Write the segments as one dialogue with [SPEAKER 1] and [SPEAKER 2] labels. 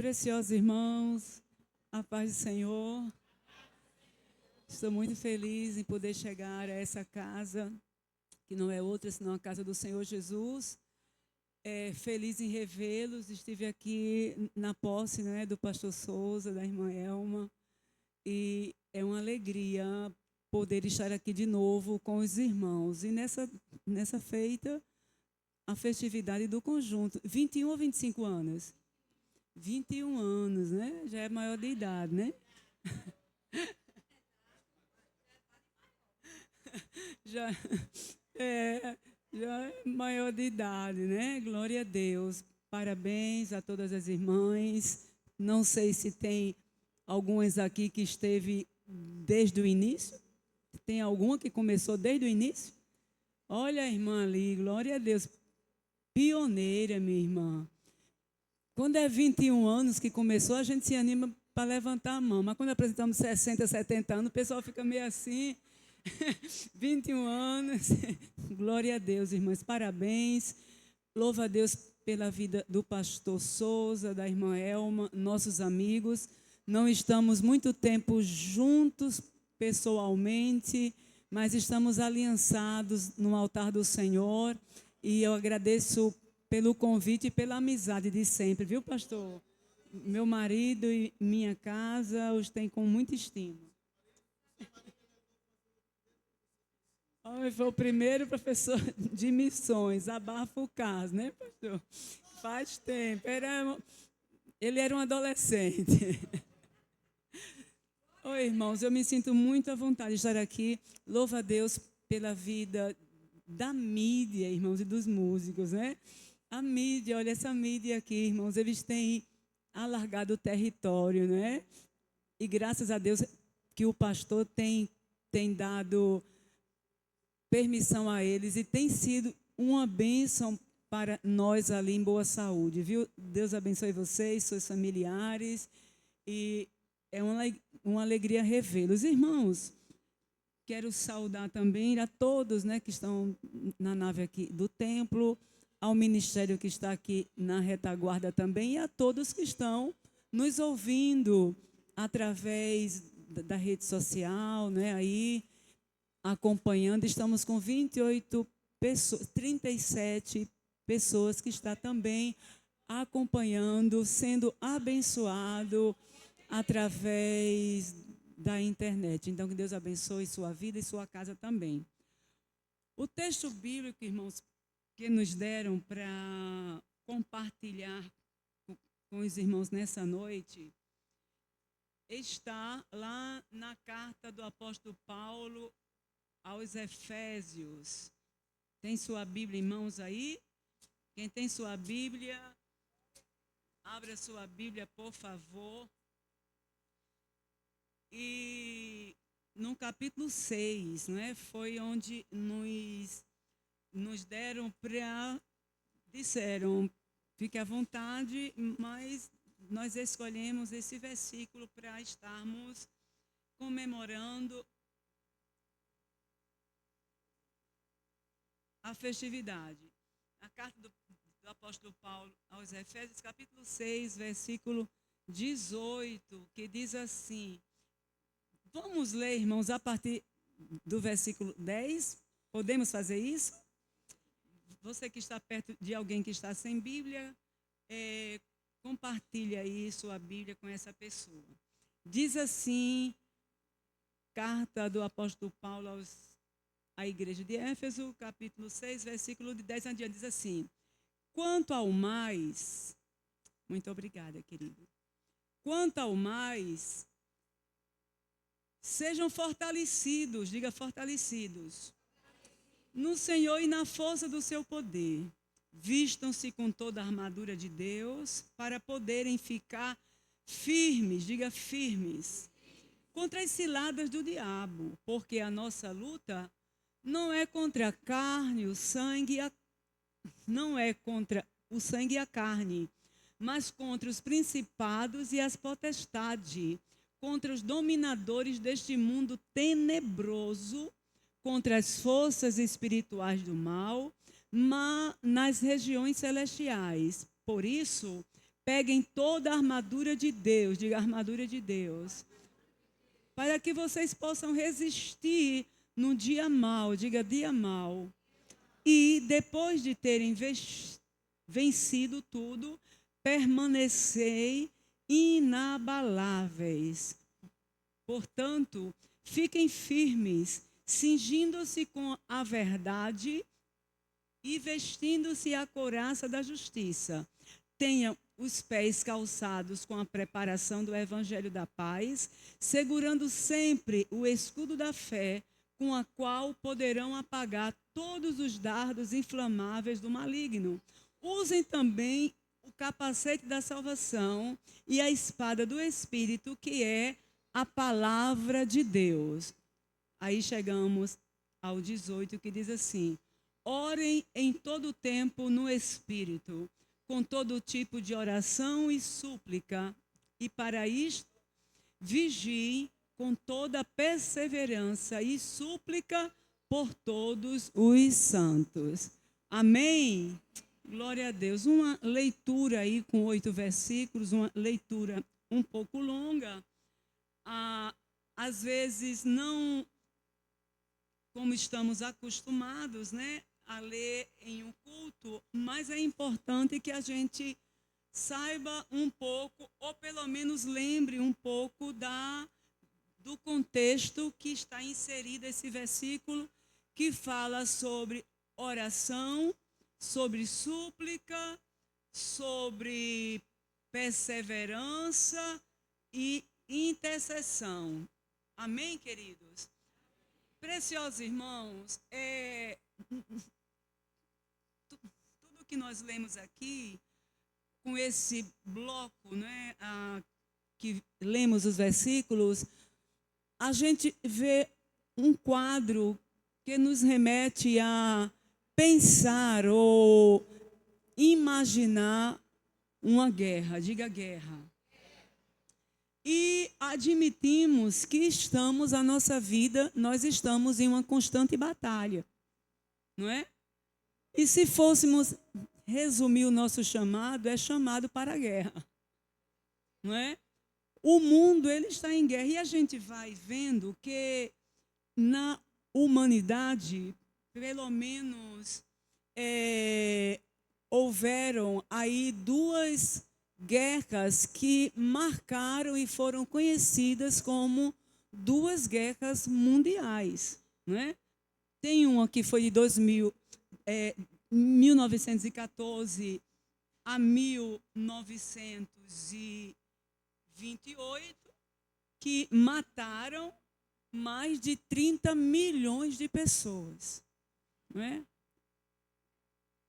[SPEAKER 1] Preciosos irmãos, a paz do Senhor. Estou muito feliz em poder chegar a essa casa, que não é outra senão a casa do Senhor Jesus. Feliz em revê-los. Estive aqui na posse, né, do pastor Souza, da irmã Elma, e é uma alegria poder estar aqui de novo com os irmãos. E nessa feita, a festividade do conjunto. 21 ou 25 anos? 21 anos, né? Já é maior de idade, né? Já já é maior de idade, né? Glória a Deus. Parabéns a todas as irmãs. Não sei se tem algumas aqui que esteve desde o início. Tem alguma que começou desde o início? Olha a irmã ali, glória a Deus. Pioneira, minha irmã. Quando é 21 anos que começou, a gente se anima para levantar a mão. Mas quando apresentamos 60, 70 anos, o pessoal fica meio assim. 21 anos. Glória a Deus, irmãs. Parabéns. Louva a Deus pela vida do pastor Souza, da irmã Elma, nossos amigos. Não estamos muito tempo juntos pessoalmente, mas estamos aliançados no altar do Senhor. E eu agradeço pelo convite e pela amizade de sempre, viu, pastor? Meu marido e minha casa os tem com muita estima. Foi o primeiro professor de missões, abafa o caso, né, pastor? Faz tempo. Ele era um adolescente. Oi, irmãos, eu me sinto muito à vontade de estar aqui. Louva a Deus pela vida da mídia, irmãos, e dos músicos, né? A mídia, olha essa mídia aqui, irmãos, eles têm alargado o território, né? E graças a Deus que o pastor tem dado permissão a eles e tem sido uma bênção para nós ali em boa saúde, viu? Deus abençoe vocês, seus familiares, e é uma alegria revê-los. Irmãos, quero saudar também a todos, né, que estão na nave aqui do templo, ao ministério que está aqui na retaguarda também, e a todos que estão nos ouvindo através da rede social, né, aí, acompanhando. Estamos com 28 pessoas, 37 pessoas que estão também acompanhando, sendo abençoado através da internet. Então, que Deus abençoe sua vida e sua casa também. O texto bíblico, irmãos, que nos deram para compartilhar com os irmãos nessa noite, está lá na carta do apóstolo Paulo aos Efésios. Tem sua Bíblia em mãos aí? Quem tem sua Bíblia, abra sua Bíblia, por favor. E no capítulo 6, né, foi onde nos deram disseram, fique à vontade, mas nós escolhemos esse versículo para estarmos comemorando a festividade. A carta do apóstolo Paulo aos Efésios, capítulo 6, versículo 18, que diz assim. Vamos ler, irmãos, a partir do versículo 10. Podemos fazer isso? Você que está perto de alguém que está sem Bíblia, compartilhe aí sua Bíblia com essa pessoa. Diz assim, carta do apóstolo Paulo à igreja de Éfeso, capítulo 6, versículo de 10 em diante, diz assim: quanto ao mais, muito obrigada, querido. Quanto ao mais, sejam fortalecidos, diga fortalecidos, no Senhor e na força do seu poder. Vistam-se com toda a armadura de Deus para poderem ficar firmes, diga firmes, contra as ciladas do diabo, porque a nossa luta não é contra a carne, não é contra o sangue e a carne, mas contra os principados e as potestades, contra os dominadores deste mundo tenebroso, contra as forças espirituais do mal, nas regiões celestiais. Por isso, Peguem toda a armadura de Deus, diga armadura de Deus, para que vocês possam resistir no dia mau, diga dia mau. E depois de terem vencido tudo, permanecei inabaláveis. Portanto, fiquem firmes, cingindo-se com a verdade e vestindo-se a couraça da justiça. Tenham os pés calçados com a preparação do evangelho da paz, segurando sempre o escudo da fé, com a qual poderão apagar todos os dardos inflamáveis do maligno. Usem também o capacete da salvação e a espada do Espírito, que é a palavra de Deus. Aí chegamos ao 18, que diz assim: orem em todo tempo no Espírito, com todo tipo de oração e súplica, e para isto vigiem com toda perseverança e súplica por todos os santos. Amém? Glória a Deus. Uma leitura aí com 8 versículos, uma leitura um pouco longa. Às vezes não como estamos acostumados, né, a ler em um culto, mas é importante que a gente saiba um pouco, ou pelo menos lembre um pouco do contexto que está inserido esse versículo, que fala sobre oração, sobre súplica, sobre perseverança e intercessão. Amém, queridos? Preciosos irmãos, tudo que nós lemos aqui, com esse bloco, né, que lemos os versículos, a gente vê um quadro que nos remete a pensar ou imaginar uma guerra, diga guerra. E admitimos que a nossa vida, nós estamos em uma constante batalha, não é? E se fôssemos resumir o nosso chamado, é chamado para a guerra, não é? O mundo, ele está em guerra, e a gente vai vendo que na humanidade, pelo menos, houveram aí 2 guerras que marcaram e foram conhecidas como 2 guerras mundiais, né? Tem uma que foi de 1914 a 1928, que mataram mais de 30 milhões de pessoas, não é?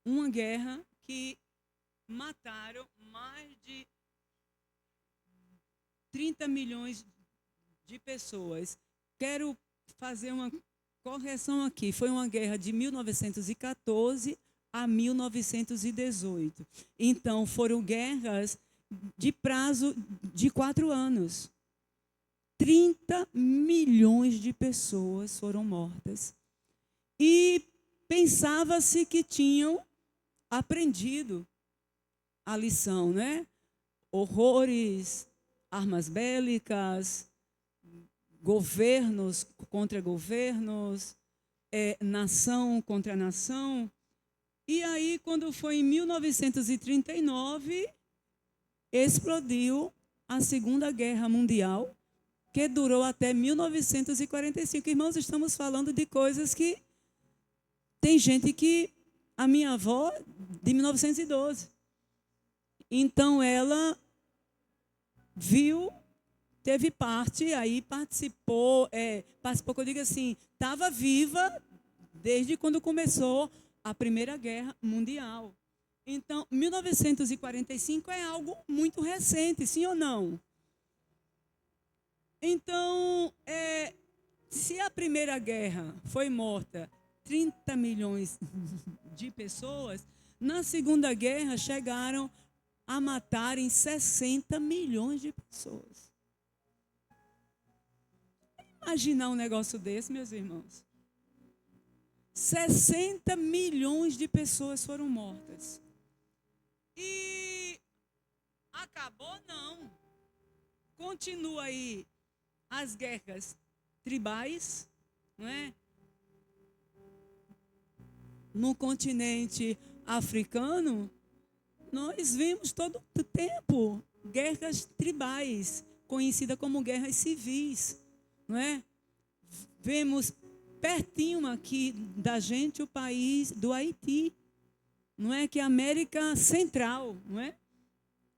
[SPEAKER 1] Uma guerra que mataram mais de 30 milhões de pessoas. Quero fazer uma correção aqui. Foi uma guerra de 1914 a 1918. Então, foram guerras de prazo de 4 anos. 30 milhões de pessoas foram mortas. E pensava-se que tinham aprendido a lição, né? Horrores, armas bélicas, governos contra governos, nação contra nação. E aí, quando foi em 1939, explodiu a Segunda Guerra Mundial, que durou até 1945. Irmãos, estamos falando de coisas que tem gente que, a minha avó, de 1912. Então, ela viu, teve parte, aí participou, que eu digo assim, estava viva desde quando começou a Primeira Guerra Mundial. Então, 1945 é algo muito recente, sim ou não? Então, se a Primeira Guerra foi morta 30 milhões de pessoas, na Segunda Guerra chegaram a matarem 60 milhões de pessoas. Imaginar um negócio desse, meus irmãos. 60 milhões de pessoas foram mortas. E acabou, não. Continua aí as guerras tribais, não é? No continente africano, nós vimos todo o tempo guerras tribais, conhecidas como guerras civis, não é? Vemos pertinho aqui da gente o país do Haiti, não é? Que é a América Central, não é?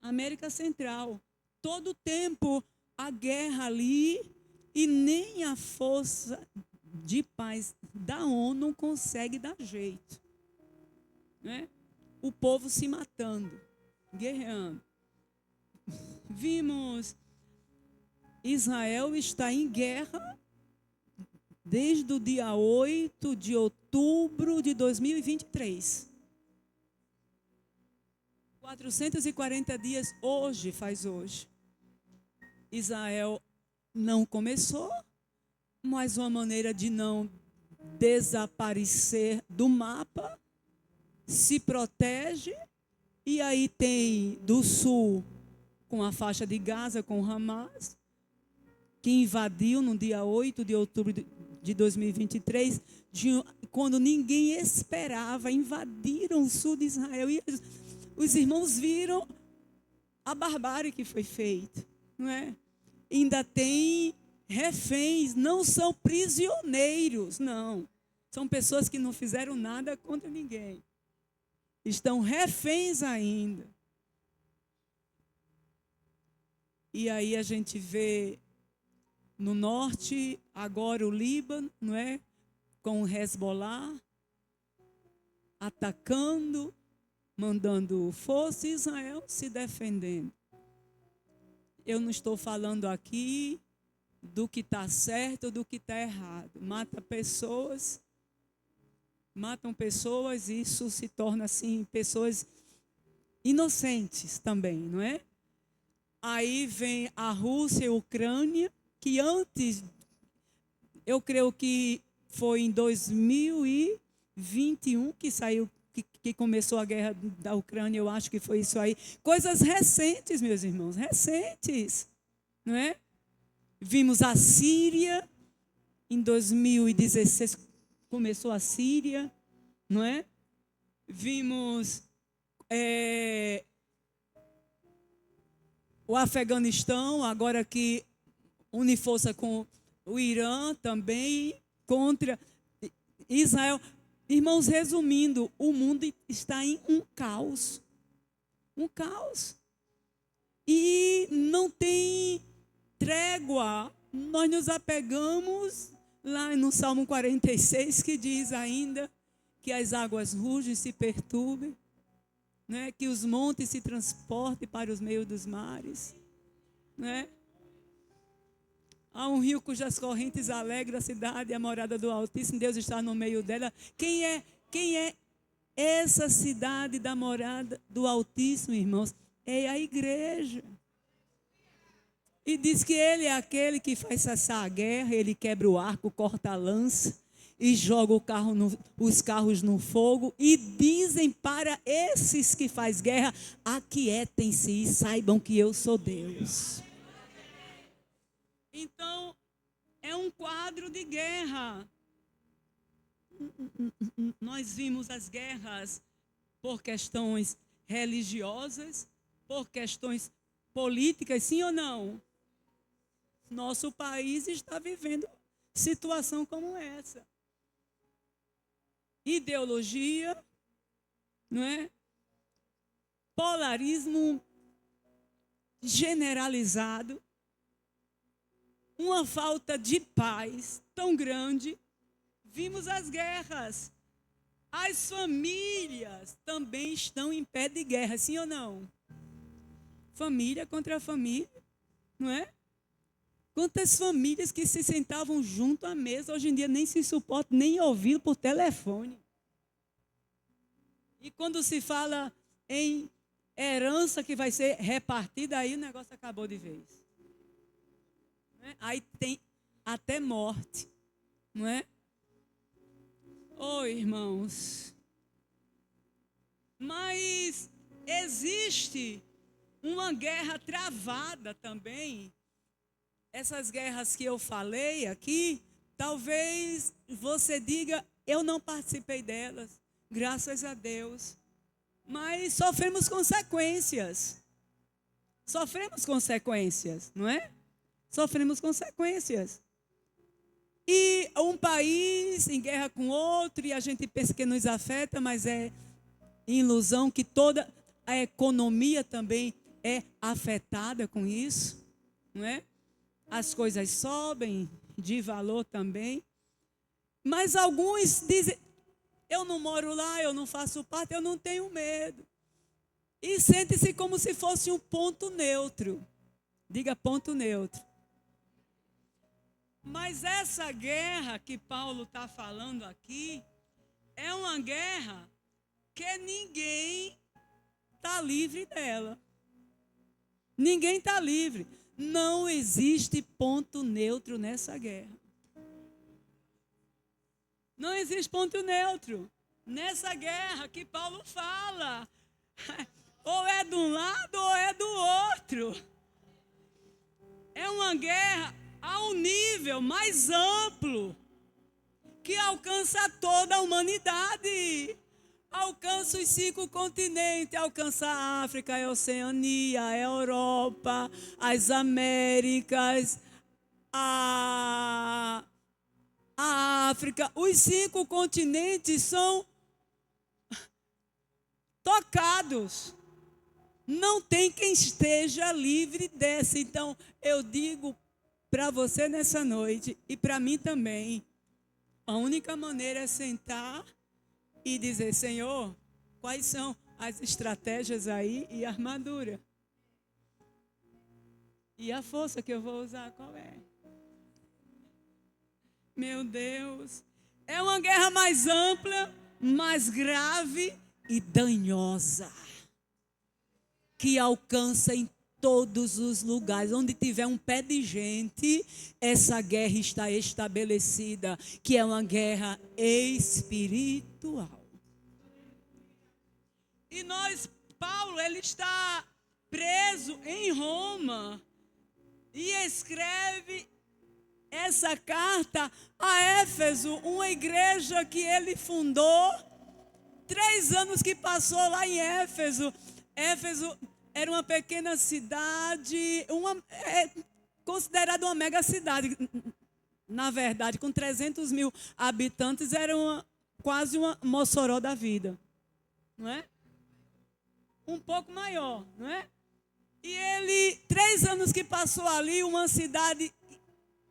[SPEAKER 1] América Central. Todo o tempo a guerra ali e nem a força de paz da ONU consegue dar jeito, né? O povo se matando, guerreando. Vimos Israel está em guerra desde o dia 8 de outubro de 2023. 440 dias hoje, faz hoje. Israel não começou, mas uma maneira de não desaparecer do mapa, se protege, e aí tem do sul, com a faixa de Gaza, com o Hamas, que invadiu no dia 8 de outubro de 2023, quando ninguém esperava, invadiram o sul de Israel, e os irmãos viram a barbárie que foi feita, não é? Ainda tem reféns, não são prisioneiros, não. São pessoas que não fizeram nada contra ninguém. Estão reféns ainda. E aí a gente vê no norte, agora o Líbano, não é? Com o Hezbollah atacando, mandando força, e Israel se defendendo. Eu não estou falando aqui do que está certo, do que está errado. Matam pessoas, e isso se torna assim, pessoas inocentes também, não é? Aí vem a Rússia e a Ucrânia, que antes, eu creio que foi em 2021 que saiu, que começou a guerra da Ucrânia, eu acho que foi isso aí. Coisas recentes, meus irmãos, recentes, não é? Vimos a Síria, em 2016 começou a Síria, não é? Vimos o Afeganistão, agora que une força com o Irã também, contra Israel. Irmãos, resumindo, o mundo está em um caos. Um caos. E não tem trégua. Nós nos apegamos lá no Salmo 46, que diz ainda que as águas rugem e se perturbem, né? Que os montes se transportem para os meios dos mares, né? Há um rio cujas correntes alegram a cidade e a morada do Altíssimo. Deus está no meio dela. Quem é essa cidade da morada do Altíssimo, irmãos? É a igreja. E diz que ele é aquele que faz cessar a guerra, ele quebra o arco, corta a lança e joga os carros no fogo. E dizem para esses que faz guerra: aquietem-se e saibam que eu sou Deus. Então, é um quadro de guerra. Nós vimos as guerras por questões religiosas, por questões políticas, sim ou não? Nosso país está vivendo situação como essa. Ideologia, não é? Polarismo generalizado, uma falta de paz tão grande. Vimos as guerras. As famílias também estão em pé de guerra, sim ou não? Família contra família, não é? Quantas famílias que se sentavam junto à mesa, hoje em dia nem se suportam, nem ouvir por telefone. E quando se fala em herança que vai ser repartida, aí o negócio acabou de vez. Aí tem até morte, não é? Irmãos, mas existe uma guerra travada também. Essas guerras que eu falei aqui, talvez você diga, eu não participei delas, graças a Deus. Mas sofremos consequências. Sofremos consequências, não é? Sofremos consequências. E um país em guerra com outro, e a gente pensa que nos afeta, mas é ilusão que toda a economia também é afetada com isso, não é? As coisas sobem de valor também. Mas alguns dizem, eu não moro lá, eu não faço parte, eu não tenho medo. E sente-se como se fosse um ponto neutro. Diga ponto neutro. Mas essa guerra que Paulo está falando aqui, é uma guerra que ninguém está livre dela. Ninguém está livre. Não existe ponto neutro nessa guerra. Não existe ponto neutro nessa guerra que Paulo fala. Ou é de um lado ou é do outro. É uma guerra a um nível mais amplo que alcança toda a humanidade. Alcança os 5 continentes, alcança a África, a Oceania, a Europa, as Américas, a África. Os 5 continentes são tocados. Não tem quem esteja livre dessa. Então, eu digo para você nessa noite, e para mim também, a única maneira é sentar e dizer, Senhor, quais são as estratégias aí e a armadura? E a força que eu vou usar, qual é? Meu Deus, é uma guerra mais ampla, mais grave e danhosa, que alcança em todos os lugares. Onde tiver um pé de gente, essa guerra está estabelecida, que é uma guerra espiritual. E Paulo, ele está preso em Roma e escreve essa carta a Éfeso, uma igreja que ele fundou, 3 anos que passou lá em Éfeso. Éfeso era uma pequena cidade, considerada uma mega cidade. Na verdade, com 300 mil habitantes, era quase uma Mossoró da vida. Não é? Um pouco maior, não é? E ele, 3 anos que passou ali, uma cidade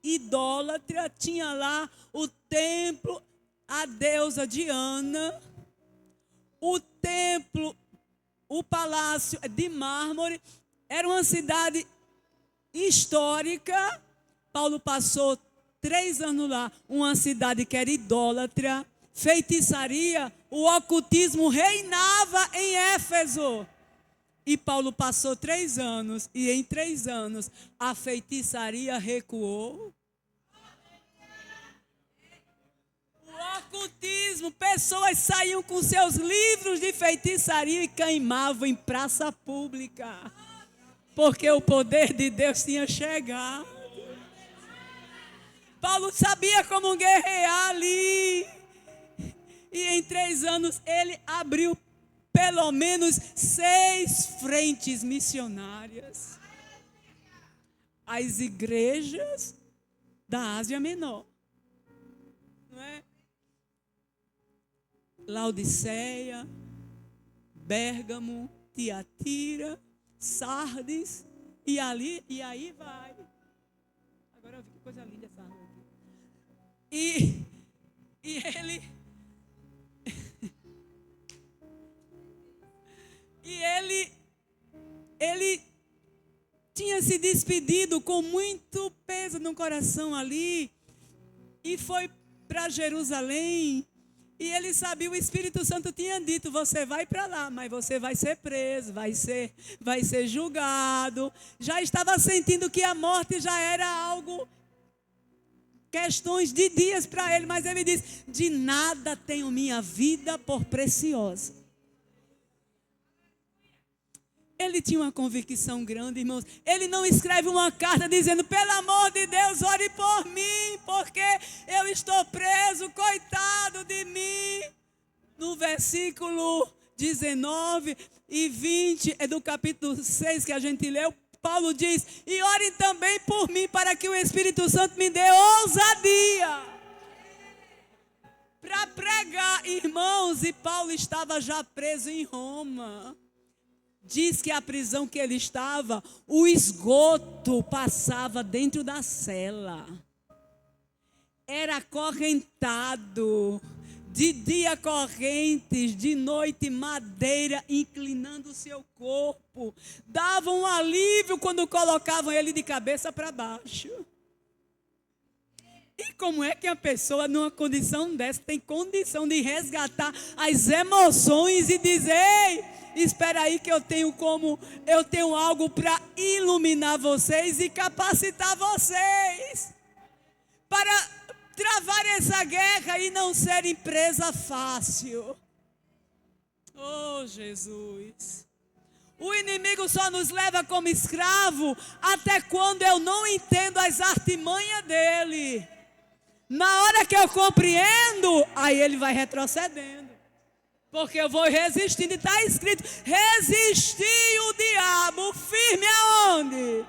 [SPEAKER 1] idólatra, tinha lá o templo, a deusa Diana, o templo, o palácio de mármore. Era uma cidade histórica. Paulo passou 3 anos lá, uma cidade que era idólatra, feitiçaria, o ocultismo reinava em Éfeso. E Paulo passou 3 anos, e em 3 anos a feitiçaria recuou. O ocultismo, pessoas saíam com seus livros de feitiçaria e queimavam em praça pública, porque o poder de Deus tinha chegado. Paulo sabia como guerrear ali. E em 3 anos ele abriu pelo menos 6 frentes missionárias. As igrejas da Ásia Menor. Não é? Laodiceia, Bérgamo, Tiatira, Sardes, e aí vai. Agora eu vi que coisa linda essa árvore aqui. E ele tinha se despedido com muito peso no coração ali, e foi para Jerusalém. E ele sabia, o Espírito Santo tinha dito, você vai para lá, mas você vai ser preso, vai ser julgado. Já estava sentindo que a morte já era algo, questões de dias para ele, mas ele diz, de nada tenho minha vida por preciosa. Ele tinha uma convicção grande, irmãos. Ele não escreve uma carta dizendo: pelo amor de Deus, ore por mim, porque eu estou preso, coitado de mim. No versículo 19 e 20 é do capítulo 6 que a gente leu, Paulo diz: e orem também por mim, para que o Espírito Santo me dê ousadia para pregar. Irmãos, e Paulo estava já preso em Roma. Diz que a prisão que ele estava, o esgoto passava dentro da cela. Era acorrentado. De dia correntes, de noite madeira, inclinando o seu corpo. Dava um alívio quando colocavam ele de cabeça para baixo. E como é que a pessoa numa condição dessa tem condição de resgatar as emoções e dizer: ei, espera aí que eu tenho algo para iluminar vocês e capacitar vocês para travar essa guerra e não serem presa fácil. Oh, Jesus. O inimigo só nos leva como escravo até quando eu não entendo as artimanhas dele. Na hora que eu compreendo, aí ele vai retrocedendo. Porque eu vou resistindo. E está escrito: resistir o diabo firme aonde?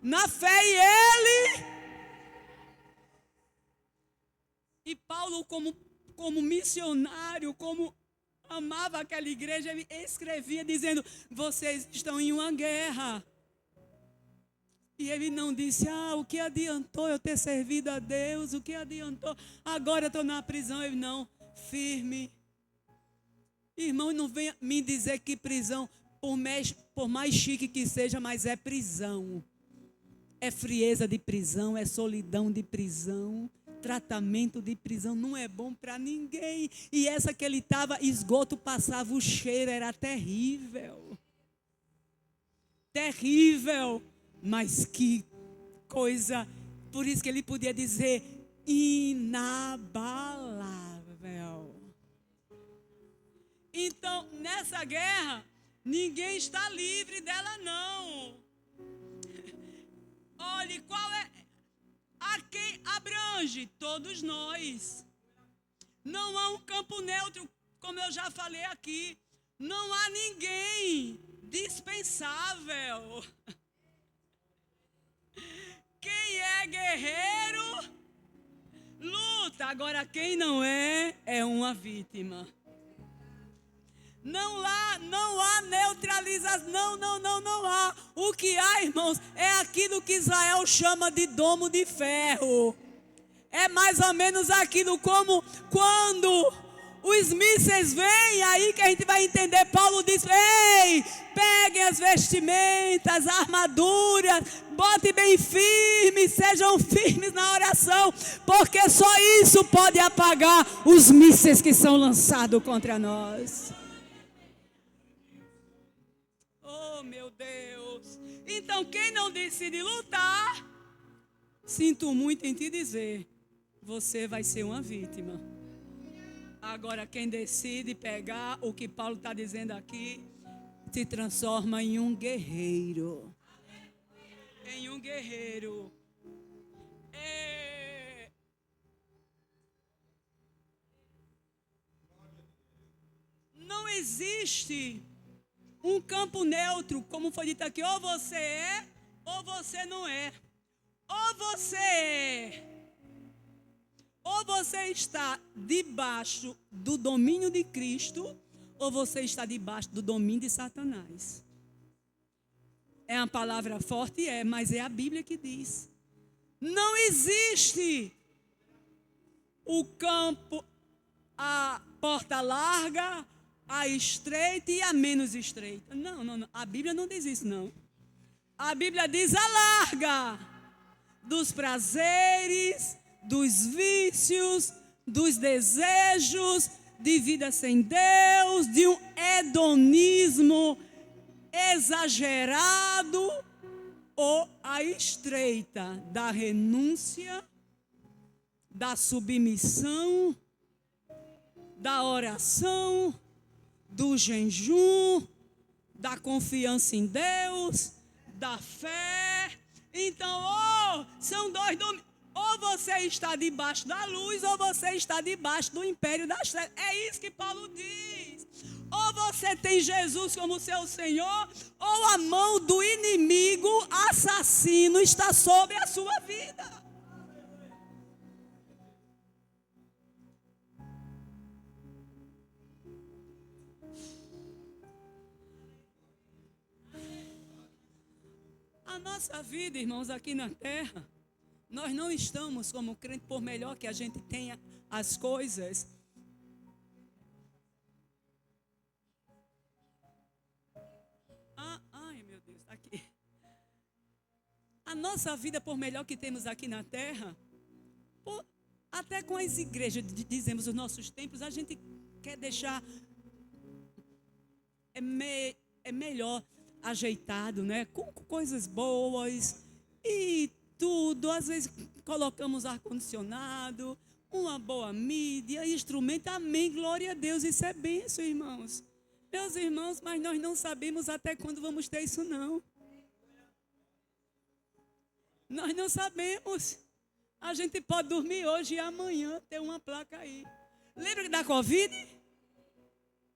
[SPEAKER 1] Na fé. E ele... E Paulo, como missionário, como amava aquela igreja, ele escrevia dizendo: vocês estão em uma guerra. E ele não disse: o que adiantou eu ter servido a Deus? O que adiantou? Agora eu estou na prisão. Ele: não, firme. Irmão, não venha me dizer que prisão, por mais chique que seja, mas é prisão. É frieza de prisão, é solidão de prisão. Tratamento de prisão não é bom para ninguém. E essa que ele estava, esgoto passava, o cheiro era terrível. Terrível. Mas que coisa, por isso que ele podia dizer inabalável. Então, nessa guerra, ninguém está livre dela, não. Olhe, qual é... A quem abrange? Todos nós. Não há um campo neutro, como eu já falei aqui. Não há ninguém dispensável. Quem é guerreiro, luta. Agora, quem não é, é uma vítima. Não há neutralização, não há. O que há, irmãos, é aquilo que Israel chama de domo de ferro. É mais ou menos aquilo como quando os mísseis vêm, aí que a gente vai entender. Paulo diz: ei, peguem as vestimentas, a armadura, botem bem firmes, sejam firmes na oração, porque só isso pode apagar os mísseis que são lançados contra nós. Meu Deus. Então, quem não decide lutar, sinto muito em te dizer, você vai ser uma vítima. Agora, quem decide pegar o que Paulo está dizendo aqui, se transforma em um guerreiro. Em um guerreiro. Não existe um campo neutro, como foi dito aqui: ou você é, ou você não é. Ou você é, ou você está debaixo do domínio de Cristo, ou você está debaixo do domínio de Satanás. É uma palavra forte, mas é a Bíblia que diz. Não existe o campo, a porta larga, a estreita e a menos estreita. Não. A Bíblia não diz isso, não. A Bíblia diz a larga dos prazeres, dos vícios, dos desejos, de vida sem Deus, de um hedonismo exagerado, ou a estreita da renúncia, da submissão, da oração, do jejum, da confiança em Deus, da fé. Então, são dois domínios. Ou você está debaixo da luz, ou você está debaixo do império das trevas. É isso que Paulo diz. Ou você tem Jesus como seu Senhor, ou a mão do inimigo assassino está sobre a sua vida. A nossa vida, irmãos, aqui na terra, nós não estamos como crente, por melhor que a gente tenha as coisas. Ai, meu Deus, está aqui. A nossa vida, por melhor que temos aqui na terra, até com as igrejas, dizemos os nossos templos, a gente quer deixar melhor ajeitado, né? Com coisas boas e tudo. Às vezes colocamos ar-condicionado, uma boa mídia, instrumento. Amém, glória a Deus. Isso é bênção, irmãos. Meus irmãos, mas nós não sabemos até quando vamos ter isso, não. Nós não sabemos. A gente pode dormir hoje e amanhã ter uma placa aí. Lembra da Covid?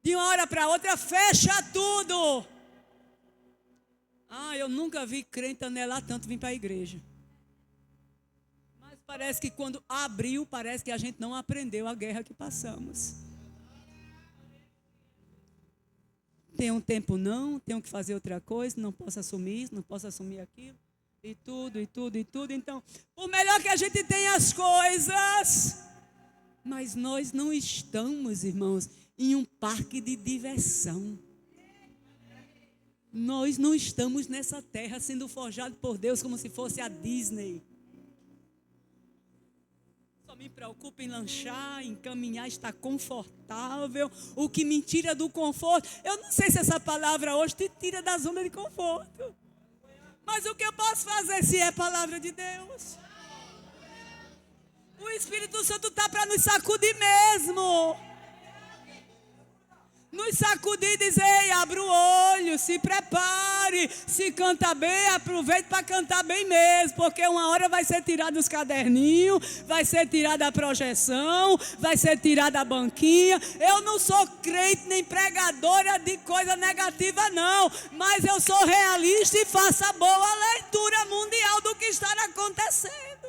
[SPEAKER 1] De uma hora para outra, fecha tudo. Eu nunca vi crente anelar tanto vir para a igreja. Mas parece que quando abriu, parece que a gente não aprendeu a guerra que passamos. Tem um tempo não, tenho que fazer outra coisa, não posso assumir isso, não posso assumir aquilo. E tudo. Então, por melhor que a gente tenha as coisas, mas nós não estamos, irmãos, em um parque de diversão. Nós não estamos nessa terra sendo forjados por Deus como se fosse a Disney. Só me preocupo em lanchar, em caminhar, estar confortável. O que me tira do conforto, eu não sei se essa palavra hoje te tira da zona de conforto. Mas o que eu posso fazer se é a palavra de Deus? O Espírito Santo está para nos sacudir mesmo. Nos sacudir e dizer, ei, abra o olho, se prepare, se canta bem, aproveite para cantar bem mesmo, porque uma hora vai ser tirado os caderninhos, vai ser tirada a projeção, vai ser tirada a banquinha. Eu não sou crente nem pregadora de coisa negativa não, mas eu sou realista e faço a boa leitura mundial do que está acontecendo.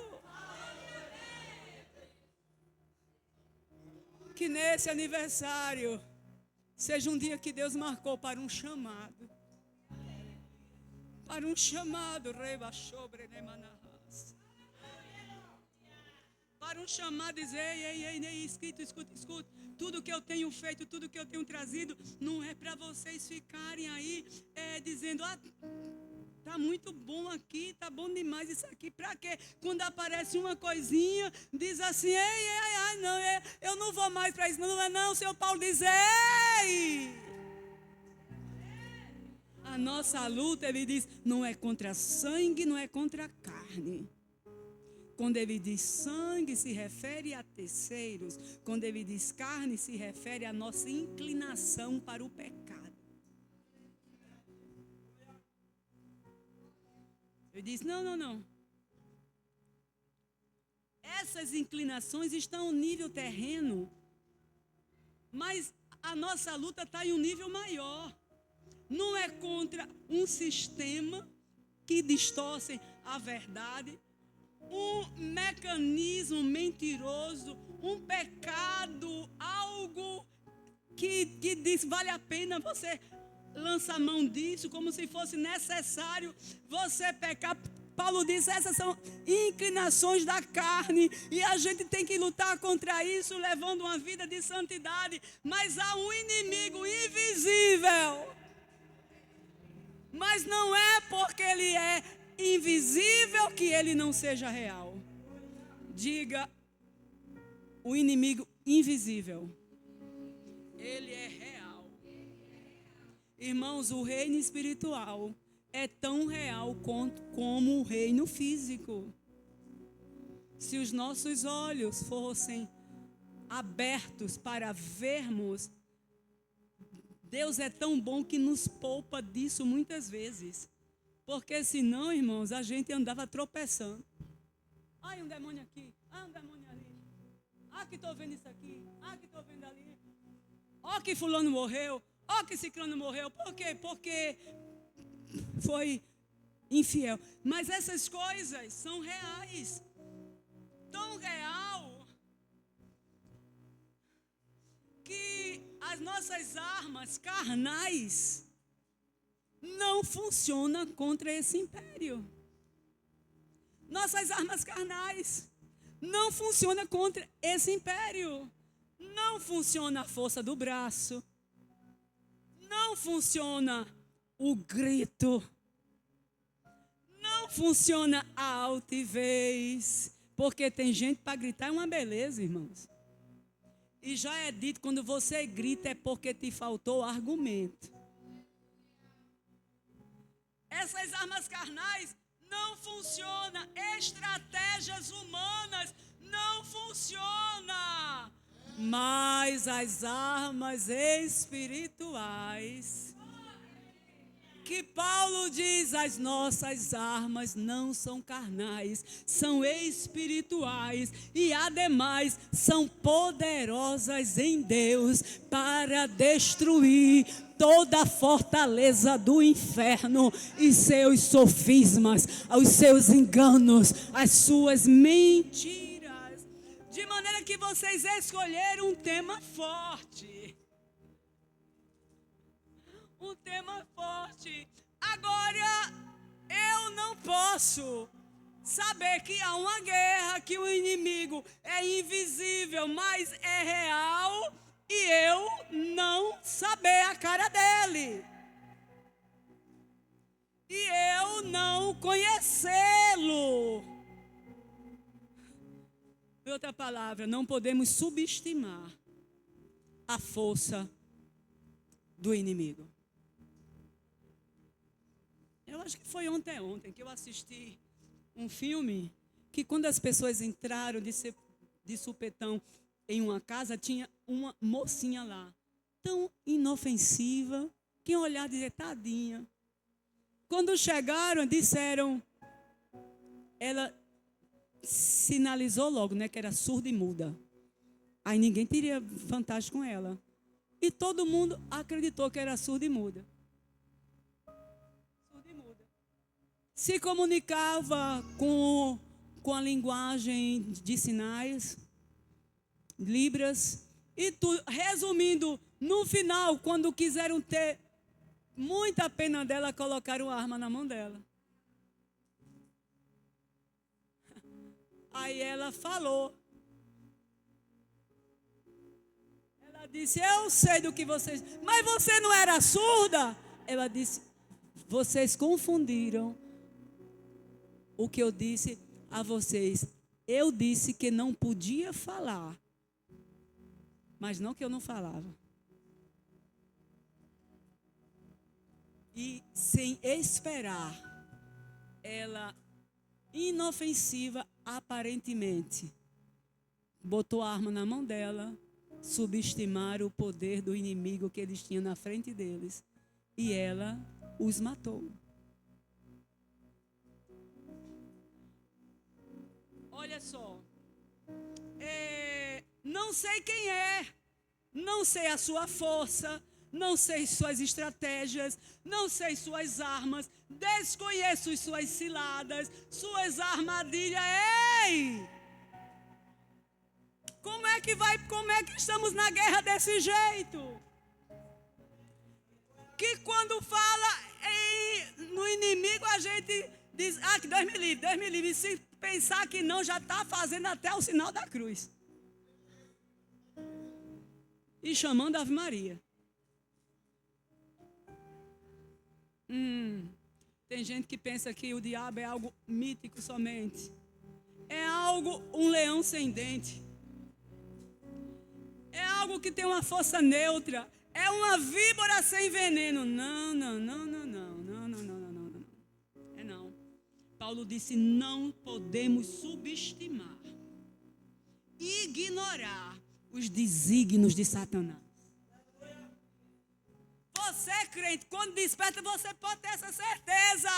[SPEAKER 1] Que nesse aniversário seja um dia que Deus marcou para um chamado. Para um chamado. Para um chamado, dizer, ei, escuta. Tudo que eu tenho feito, tudo que eu tenho trazido, não é para vocês ficarem aí dizendo, tá muito bom aqui, tá bom demais isso aqui. Para quê? Quando aparece uma coisinha, diz assim, não, eu não vou mais para isso. Não, o Senhor Paulo diz, ei! A nossa luta, ele diz, não é contra sangue, não é contra carne. Quando ele diz sangue, se refere a terceiros. Quando ele diz carne, se refere à nossa inclinação para o pecado. Ele diz, não. Essas inclinações estão ao nível terreno, mas a nossa luta está em um nível maior. Não é contra um sistema que distorce a verdade, um mecanismo mentiroso, um pecado, algo que diz, vale a pena você lança a mão disso, como se fosse necessário você pecar. Paulo diz, essas são inclinações da carne, e a gente tem que lutar contra isso, levando uma vida de santidade. Mas há um inimigo invisível. Mas não é porque ele é invisível que ele não seja real. Diga, o inimigo invisível, ele é real. Irmãos, o reino espiritual é tão real como o reino físico. Se os nossos olhos fossem abertos para vermos Deus é tão bom que nos poupa disso muitas vezes. Porque senão, irmãos, a gente andava tropeçando. Ai, um demônio aqui. Ah, um demônio ali. Ah, que estou vendo isso aqui. Ah, que estou vendo ali. Ó que fulano morreu. Ó que ciclano morreu. Por quê? Porque foi infiel. Mas essas coisas são reais. Tão real que as nossas armas carnais não funcionam contra esse império. Nossas armas carnais não funcionam contra esse império. Não funciona a força do braço. Não funciona o grito. Não funciona a altivez. Porque tem gente para gritar é uma beleza, irmãos. E já é dito, quando você grita é porque te faltou argumento. Essas armas carnais não funcionam. Estratégias humanas não funcionam. Mas as armas espirituais, que Paulo diz, as nossas armas não são carnais, são espirituais e, ademais, são poderosas em Deus para destruir toda a fortaleza do inferno e seus sofismas, os seus enganos, as suas mentiras. De maneira que vocês escolheram um tema forte. Um tema forte. Agora, eu não posso saber que há uma guerra, que o inimigo é invisível, mas é real, e eu não saber a cara dele. E eu não conhecê-lo. Em outra palavra, não podemos subestimar a força do inimigo. Eu acho que foi ontem que eu assisti um filme que, quando as pessoas entraram de supetão em uma casa, tinha uma mocinha lá, tão inofensiva, que olhar dizer, tadinha. Quando chegaram, disseram, ela sinalizou logo, né, que era surda e muda. Aí ninguém teria vantagem com ela. E todo mundo acreditou que era surda e muda. Se comunicava com a linguagem de sinais, libras, e tudo. Resumindo, no final, quando quiseram ter muita pena dela, colocaram a arma na mão dela. Aí ela falou. Ela disse, eu sei do que vocês... Mas você não era surda? Ela disse, vocês confundiram o que eu disse a vocês. Eu disse que não podia falar, mas não que eu não falava. E sem esperar, ela, inofensiva aparentemente, botou a arma na mão dela, subestimaram o poder do inimigo que eles tinham na frente deles, e ela os matou. Olha só, não sei quem é, não sei a sua força, não sei suas estratégias, não sei suas armas, desconheço suas ciladas, suas armadilhas. Ei! Como é que estamos na guerra desse jeito? Que quando fala no inimigo a gente diz, que Deus me livre, se pensar que não, já está fazendo até o sinal da cruz. E chamando a Ave Maria. Tem gente que pensa que o diabo é algo mítico somente. É algo, um leão sem dente. É algo que tem uma força neutra. É uma víbora sem veneno. Não. É não. Paulo disse, não podemos subestimar, ignorar os desígnios de Satanás. crente, quando desperta, você pode ter essa certeza.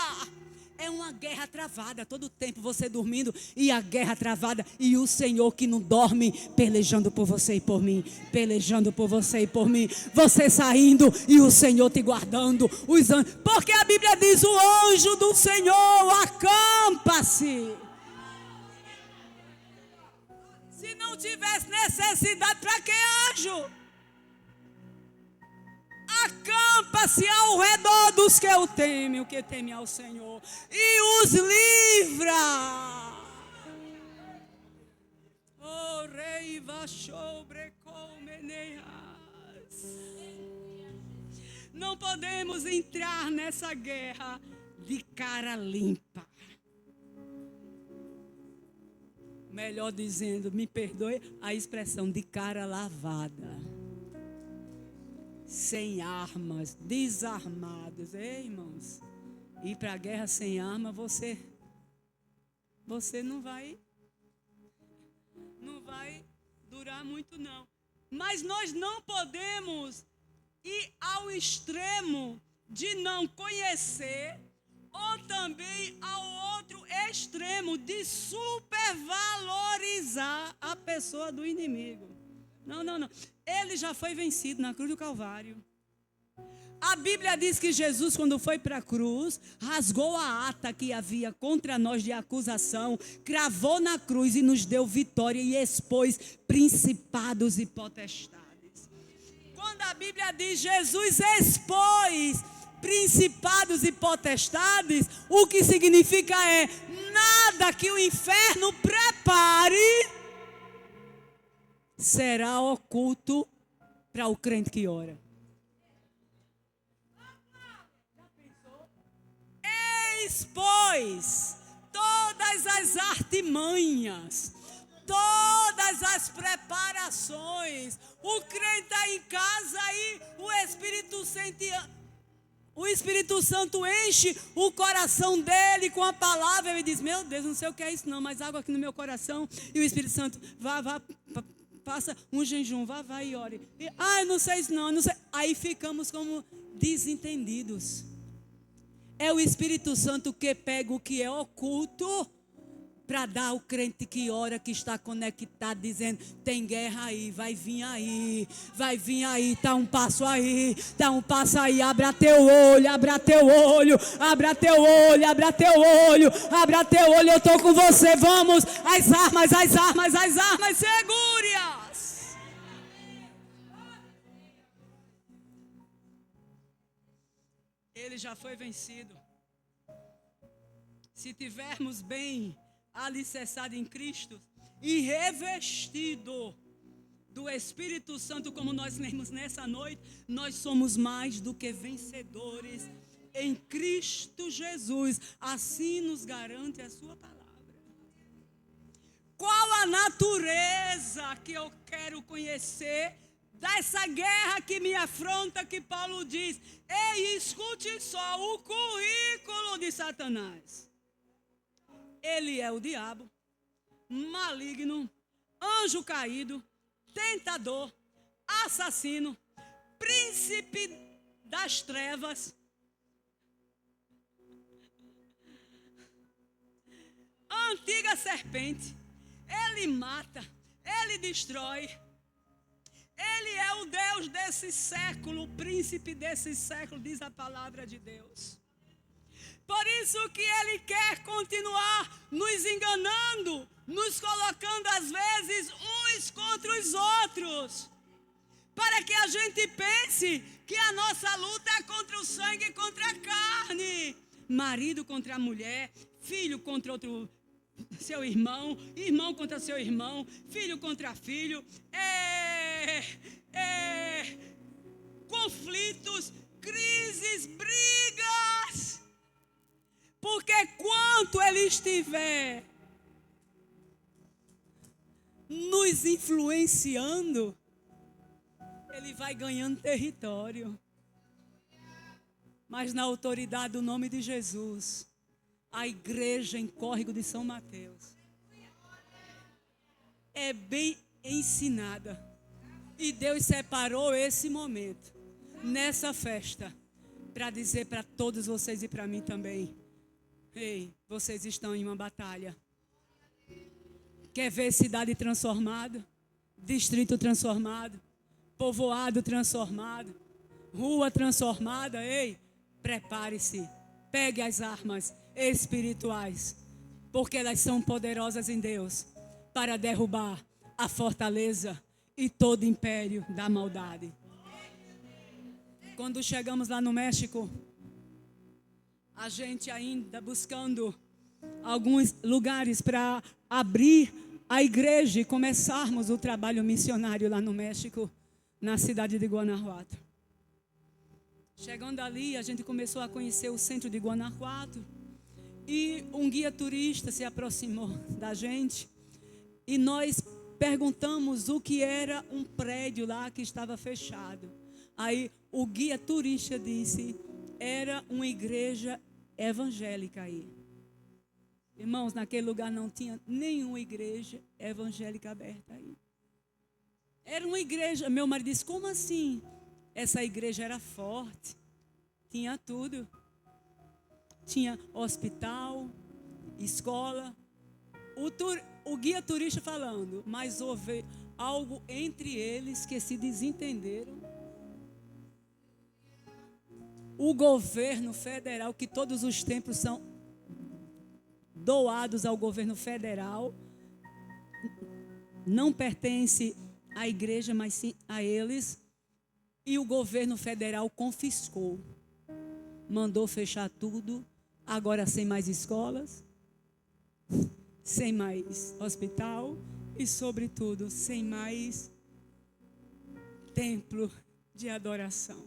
[SPEAKER 1] É uma guerra travada, todo tempo você dormindo e a guerra travada. E o Senhor que não dorme, pelejando por você e por mim. Pelejando por você e por mim. Você saindo e o Senhor te guardando. Os anjos, porque a Bíblia diz, o anjo do Senhor acampa-se. Se não tivesse necessidade, para que anjo? Acampa-se ao redor dos que o temem, o que temem ao Senhor, e os livra. Oh, rei vachou, brecou, meneias. Não podemos entrar nessa guerra de cara limpa. Melhor dizendo, me perdoe a expressão, de cara lavada. Sem armas, desarmados. Ei, irmãos, ir para a guerra sem arma, você não vai durar muito não. Mas nós não podemos ir ao extremo de não conhecer, ou também ao outro extremo de supervalorizar a pessoa do inimigo. Não. Ele já foi vencido na cruz do Calvário. A Bíblia diz que Jesus, quando foi para a cruz, rasgou a ata que havia contra nós de acusação, cravou na cruz e nos deu vitória e expôs principados e potestades. Quando a Bíblia diz Jesus expôs principados e potestades, o que significa é nada que o inferno prepare será oculto para o crente que ora. Expôs todas as artimanhas, todas as preparações. O crente está em casa e o Espírito Santo enche o coração dele com a palavra. Ele diz, meu Deus, não sei o que é isso não, mas água aqui no meu coração. E o Espírito Santo, faça um jejum, vai e ore. Eu não sei isso não sei. Aí ficamos como desentendidos. É o Espírito Santo que pega o que é oculto para dar ao crente que ora, que está conectado, dizendo, tem guerra aí, vai vir aí, está um passo aí, abra teu olho, eu estou com você, vamos, as armas, segure-as. Ele já foi vencido. Se tivermos bem alicerçado em Cristo e revestido do Espírito Santo, como nós lemos nessa noite, nós somos mais do que vencedores em Cristo Jesus. Assim nos garante a sua palavra. Qual a natureza que eu quero conhecer dessa guerra que me afronta, que Paulo diz? Ei, escute só o currículo de Satanás. Ele é o diabo, maligno, anjo caído, tentador, assassino, príncipe das trevas, antiga serpente. Ele mata, ele destrói. Ele é o Deus desse século, o príncipe desse século, diz a palavra de Deus. Por isso que ele quer continuar nos enganando, nos colocando às vezes uns contra os outros, para que a gente pense que a nossa luta é contra o sangue e contra a carne. Marido contra a mulher, filho contra seu irmão, irmão contra seu irmão, filho contra filho, conflitos, crises, brigas. Porque quanto ele estiver nos influenciando, ele vai ganhando território. Mas na autoridade do nome de Jesus, a igreja em Córrego de São Mateus é bem ensinada. E Deus separou esse momento, nessa festa, para dizer para todos vocês e para mim também: ei, vocês estão em uma batalha. Quer ver cidade transformada, distrito transformado, povoado transformado, rua transformada? Ei, prepare-se, pegue as armas espirituais, porque elas são poderosas em Deus para derrubar a fortaleza e todo império da maldade. Quando chegamos lá no México, a gente ainda buscando alguns lugares para abrir a igreja e começarmos o trabalho missionário lá no México, na cidade de Guanajuato. Chegando ali, a gente começou a conhecer o centro de Guanajuato e um guia turista se aproximou da gente e nós perguntamos o que era um prédio lá que estava fechado. Aí o guia turista disse: era uma igreja evangélica aí. Irmãos, naquele lugar não tinha nenhuma igreja evangélica aberta aí. Era uma igreja. Meu marido disse: como assim? Essa igreja era forte, tinha tudo. Tinha hospital, escola. O guia turista falando, mas houve algo entre eles que se desentenderam. O governo federal, que todos os templos são doados ao governo federal, não pertence à igreja, mas sim a eles. E o governo federal confiscou, mandou fechar tudo, agora sem mais escolas, sem mais hospital e, sobretudo, sem mais templo de adoração.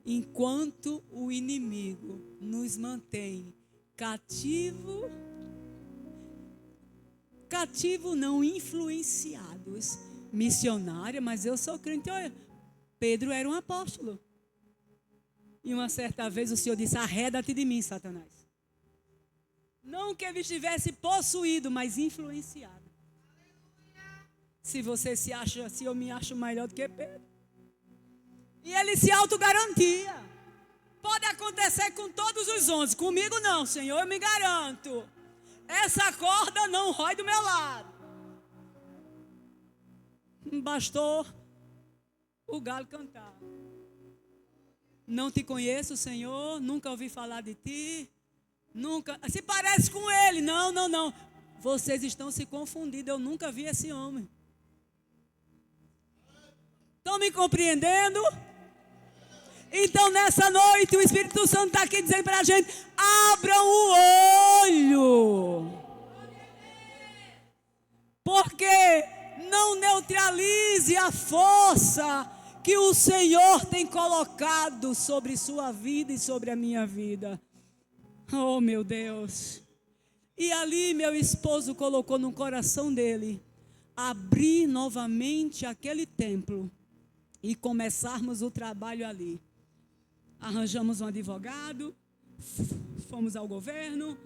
[SPEAKER 1] Enquanto o inimigo nos mantém cativo não, influenciados, missionária, mas eu sou crente. Olha, Pedro era um apóstolo. E uma certa vez o Senhor disse: arreda-te de mim, Satanás. Não que ele estivesse possuído, mas influenciado. Se você se acha, se eu me acho melhor do que Pedro. E ele se autogarantia. Pode acontecer com todos os 11. Comigo não, Senhor, eu me garanto. Essa corda não rói do meu lado. Bastou o galo cantar. Não te conheço, Senhor, nunca ouvi falar de ti. Nunca, se parece com ele. Não. Vocês estão se confundindo, eu nunca vi esse homem. Estão me compreendendo? Então nessa noite o Espírito Santo está aqui dizendo para a gente: abram o olho. Porque não neutralize a força que o Senhor tem colocado sobre sua vida e sobre a minha vida. Oh, meu Deus. E ali meu esposo colocou no coração dele abrir novamente aquele templo e começarmos o trabalho ali. Arranjamos um advogado, fomos ao governo,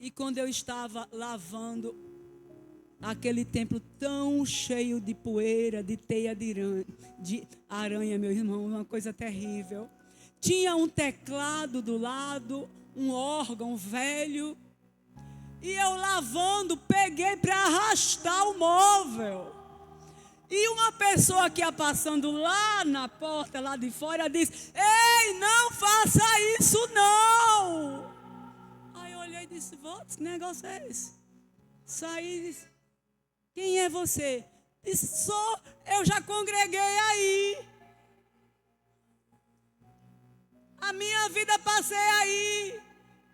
[SPEAKER 1] e quando eu estava lavando aquele templo tão cheio de poeira, de teia de aranha, meu irmão, uma coisa terrível. Tinha um teclado do lado, um órgão velho, e eu lavando, peguei para arrastar o móvel. E uma pessoa que ia passando lá na porta, lá de fora, disse: ei, não faça isso não. Aí eu olhei e disse: que negócio é esse? Saí e disse: quem é você? Disse: sou, eu já congreguei aí. A minha vida passei aí.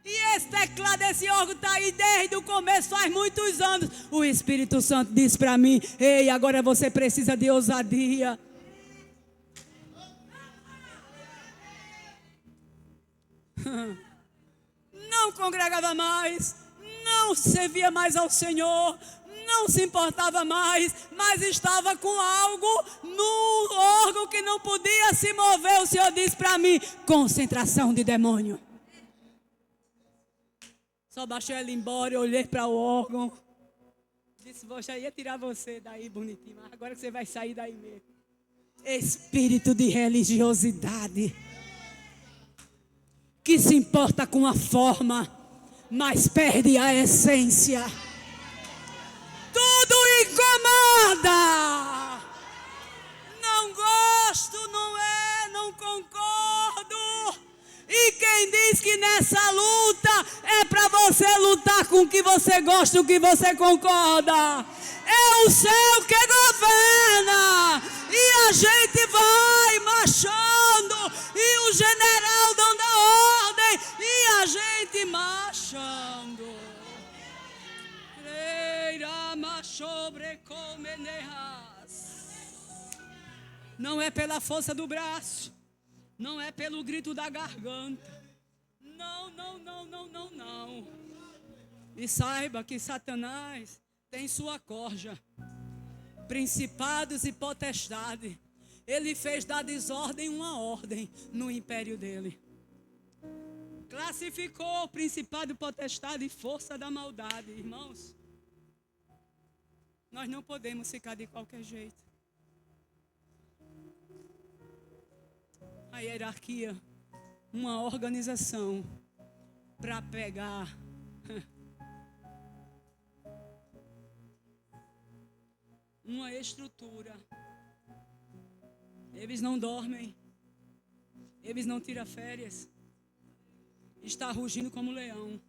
[SPEAKER 1] E esse teclado, esse órgão está aí desde o começo, faz muitos anos. O Espírito Santo disse para mim: ei, agora você precisa de ousadia. Não congregava mais, não servia mais ao Senhor, não se importava mais, mas estava com algo no órgão que não podia se mover. O Senhor disse para mim: concentração de demônio. Só baixei ela embora, eu olhei para o órgão. Disse: já ia tirar você daí bonitinho, mas agora que você vai sair daí mesmo. Espírito de religiosidade, que se importa com a forma, mas perde a essência. Tudo incomoda. Não gosto, não concordo. E quem diz que nessa luta é para você lutar com o que você gosta, o que você concorda? É o céu que governa. E a gente vai marchando. E o general dando a ordem. E a gente marchando. Não é pela força do braço. Não é pelo grito da garganta. Não. E saiba que Satanás tem sua corja. Principados e potestades. Ele fez da desordem uma ordem no império dele. Classificou o principado, potestade e força da maldade. Irmãos, nós não podemos ficar de qualquer jeito. A hierarquia, uma organização para pegar uma estrutura. Eles não dormem, eles não tiram férias. Está rugindo como leão,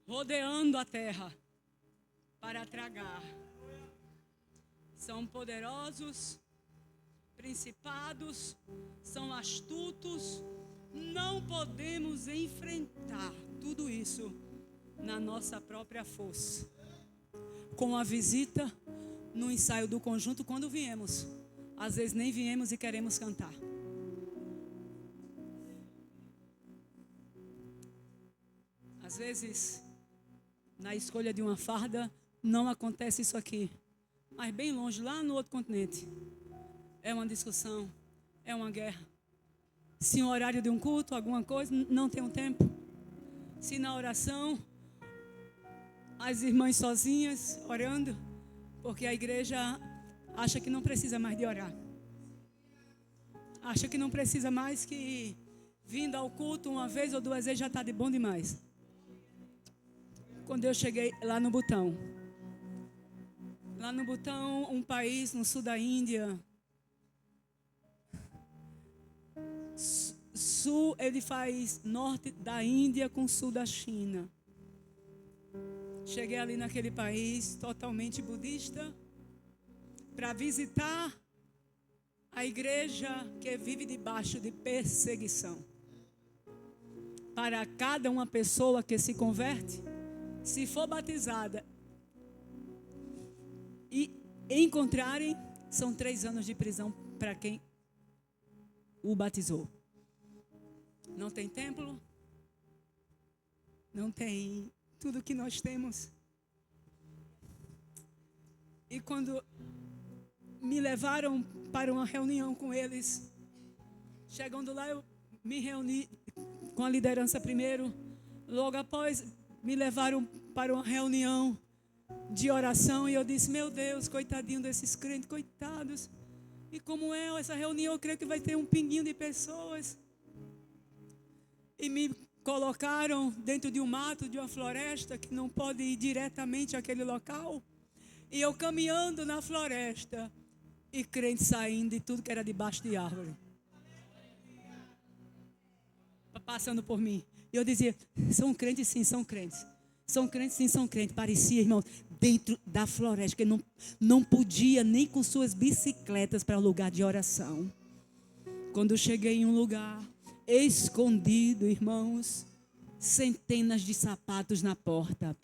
[SPEAKER 1] rodeando a terra para tragar. São poderosos, principados, são astutos. Não podemos enfrentar tudo isso na nossa própria força. Com a visita no ensaio do conjunto, quando viemos, às vezes nem viemos e queremos cantar. Às vezes, na escolha de uma farda, não acontece isso aqui. Mas bem longe, lá no outro continente, é uma discussão, é uma guerra. Se no horário de um culto, alguma coisa, não tem um tempo. Se na oração, as irmãs sozinhas, orando, porque a igreja acha que não precisa mais de orar. Acha que não precisa mais, que vindo ao culto uma vez ou duas vezes já está de bom demais. Quando eu cheguei lá no Butão, um país no sul da Índia, sul, ele faz norte da Índia com sul da China. Cheguei ali naquele país totalmente budista para visitar a igreja que vive debaixo de perseguição. Para cada uma pessoa que se converte, se for batizada e encontrarem, são 3 anos de prisão para quem o batizou. Não tem templo, não tem tudo que nós temos. E quando me levaram para uma reunião com eles, chegando lá eu me reuni com a liderança primeiro, logo após me levaram para uma reunião de oração e eu disse, meu Deus, coitadinho desses crentes, coitados. E como é essa reunião, eu creio que vai ter um pinguinho de pessoas. E me colocaram dentro de um mato, de uma floresta, que não pode ir diretamente àquele local. E eu caminhando na floresta, e crentes saindo de tudo que era debaixo de árvore. Passando por mim. E eu dizia, são crentes sim, são crentes. São crentes sim, são crentes. Parecia, irmão, dentro da floresta, que não podia nem com suas bicicletas para o lugar de oração. Quando eu cheguei em um lugar escondido, irmãos, centenas de sapatos na porta.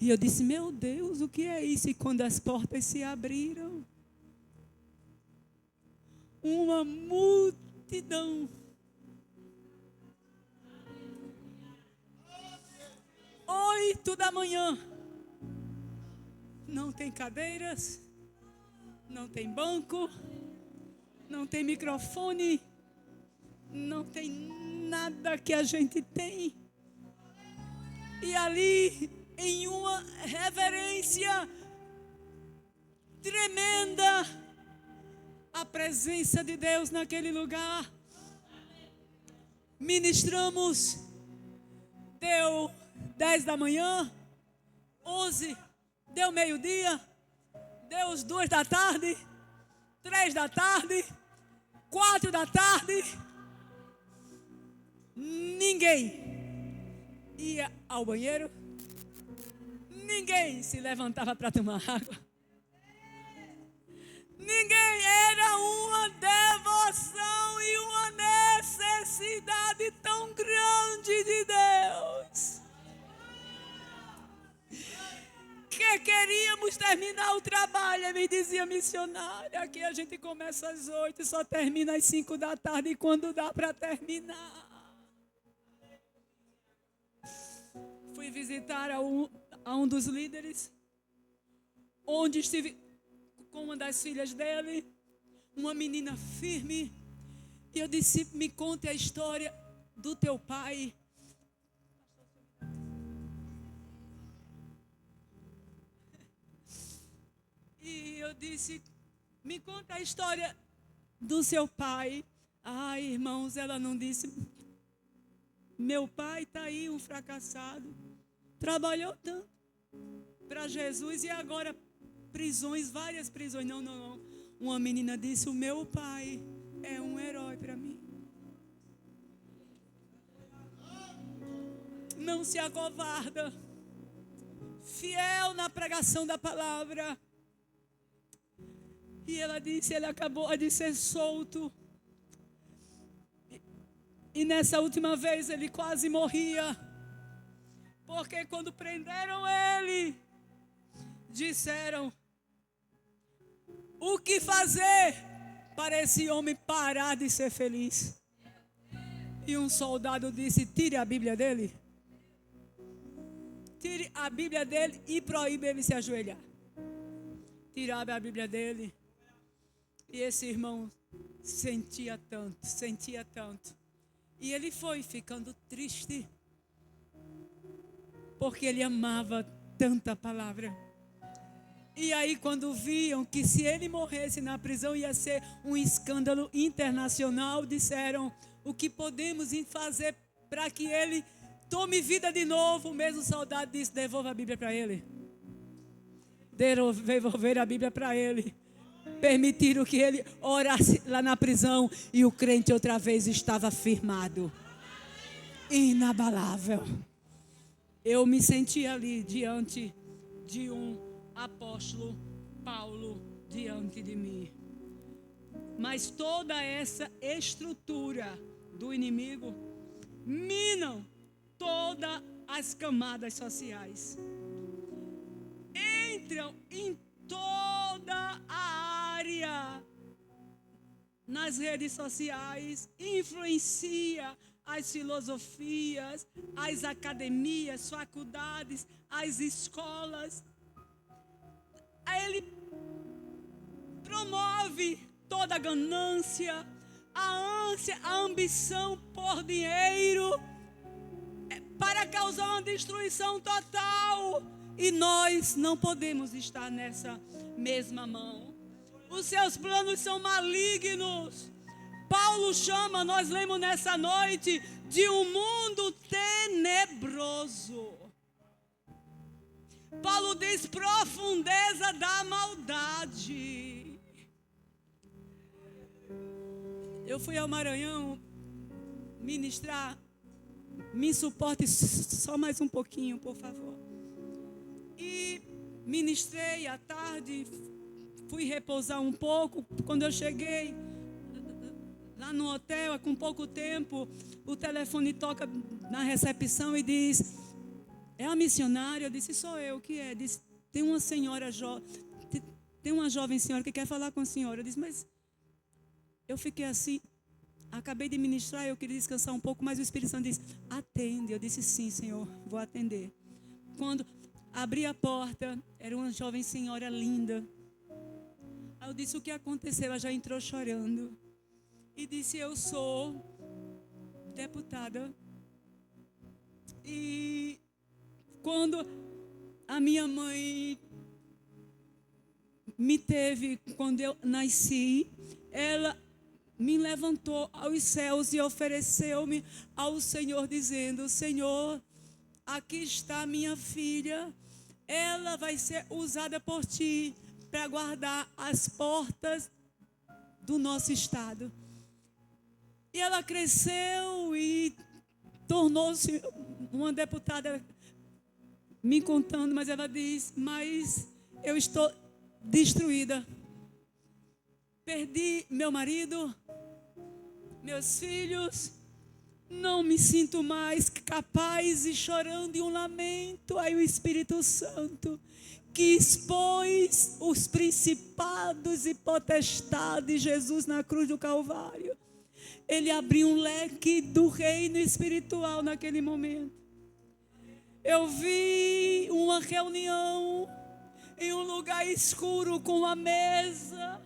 [SPEAKER 1] E eu disse, meu Deus, o que é isso? E quando as portas se abriram, uma multidão. 8 da manhã. Não tem cadeiras, não tem banco, não tem microfone, não tem nada que a gente tem. E ali, em uma reverência, tremenda a presença de Deus naquele lugar. Ministramos, deu 10 da manhã, 11, deu meio-dia, deu 2 da tarde, 3 da tarde, 4 da tarde. Ninguém ia ao banheiro, ninguém se levantava para tomar água. Ninguém, era uma devoção e uma necessidade tão grande de Deus, que queríamos terminar o trabalho. E me dizia missionária, aqui a gente começa às 8 e só termina às 5 da tarde, e quando dá para terminar. Fui visitar a um dos líderes, onde estive com uma das filhas dele, uma menina firme, e eu disse: me conte a história do teu pai. E eu disse: me conta a história do seu pai. Ai, irmãos, ela não disse: meu pai está aí, um fracassado, trabalhou tanto para Jesus e agora prisões, várias prisões. Não. Uma menina disse: o meu pai é um herói para mim. Não se acovarda, fiel na pregação da palavra. E ela disse: ele acabou de ser solto. E nessa última vez ele quase morria, porque quando prenderam ele, disseram: o que fazer para esse homem parar de ser feliz? E um soldado disse: tire a Bíblia dele. Tire a Bíblia dele e proíbe ele se ajoelhar. Tiraram a Bíblia dele. E esse irmão sentia tanto. E ele foi ficando triste, porque ele amava tanta palavra. E aí, quando viam que se ele morresse na prisão ia ser um escândalo internacional, disseram: o que podemos fazer para que ele tome vida de novo? O mesmo soldado disse: devolva a Bíblia para ele. Devolver a Bíblia para ele. Permitiram que ele orasse lá na prisão, e o crente outra vez estava firmado, inabalável. Eu me senti ali diante de um apóstolo Paulo diante de mim. Mas toda essa estrutura do inimigo minam todas as camadas sociais, entram em toda a área, nas redes sociais, influencia as filosofias, as academias, faculdades, as escolas. Ele promove toda a ganância, a ânsia, a ambição por dinheiro, para causar uma destruição total. E nós não podemos estar nessa mesma mão. Os seus planos são malignos. Paulo chama, nós lemos nessa noite, de um mundo tenebroso. Paulo diz: profundeza da maldade. Eu fui ao Maranhão ministrar. Me suporte só mais um pouquinho, por favor. E ministrei à tarde, fui repousar um pouco. Quando eu cheguei lá no hotel, com pouco tempo, o telefone toca na recepção e diz: é a missionária? Eu disse: sou eu. O que é? Disse: tem uma senhora tem uma jovem senhora que quer falar com a senhora. Eu disse: mas eu fiquei assim, acabei de ministrar, eu queria descansar um pouco, mas o Espírito Santo disse: atende. Eu disse: sim, Senhor, vou atender. Quando abri a porta, era uma jovem senhora linda. Aí eu disse: o que aconteceu? Ela já entrou chorando e disse: eu sou deputada, e quando a minha mãe me teve quando eu nasci, ela me levantou aos céus e ofereceu-me ao Senhor, dizendo: Senhor, aqui está minha filha, ela vai ser usada por ti para guardar as portas do nosso estado. E ela cresceu e tornou-se uma deputada, me contando, mas ela diz: mas eu estou destruída. Perdi meu marido, meus filhos, não me sinto mais capaz, e chorando em um lamento. Aí o Espírito Santo, que expôs os principados e potestades, Jesus na cruz do Calvário, ele abriu um leque do reino espiritual naquele momento. Eu vi uma reunião em um lugar escuro com uma mesa,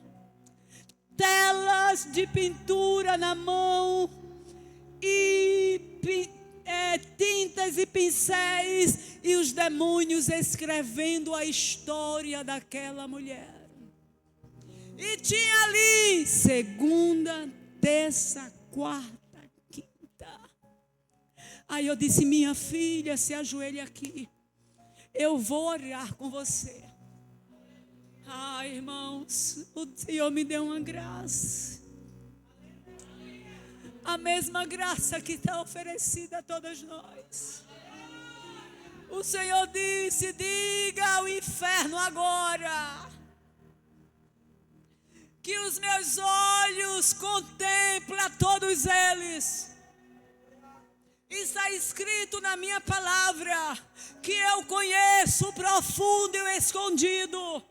[SPEAKER 1] telas de pintura na mão e tintas e pincéis, e os demônios escrevendo a história daquela mulher. E tinha ali segunda, terça, quarta, quinta. Aí eu disse: minha filha, se ajoelhe aqui, eu vou orar com você. Irmãos, o Senhor me deu uma graça, a mesma graça que está oferecida a todos nós. O Senhor disse: diga ao inferno agora que os meus olhos contemplam todos eles. Está escrito na minha palavra que eu conheço o profundo e o escondido,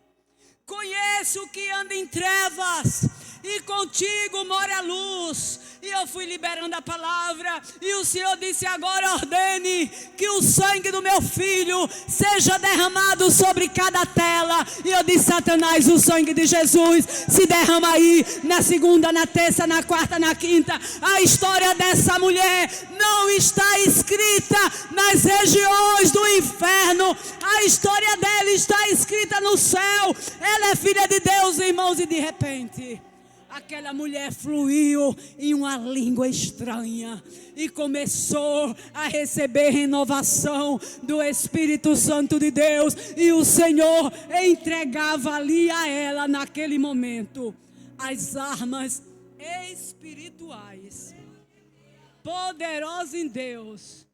[SPEAKER 1] conheço o que anda em trevas, e contigo mora a luz. E eu fui liberando a palavra, e o Senhor disse: agora ordene que o sangue do meu filho seja derramado sobre cada tela. E eu disse: Satanás, o sangue de Jesus se derrama aí, na segunda, na terça, na quarta, na quinta. A história dessa mulher não está escrita nas regiões do inferno, a história dela está escrita no céu. Ela é filha de Deus, irmãos. E de repente aquela mulher fluiu em uma língua estranha e começou a receber renovação do Espírito Santo de Deus. E o Senhor entregava ali a ela, naquele momento, as armas espirituais poderosas em Deus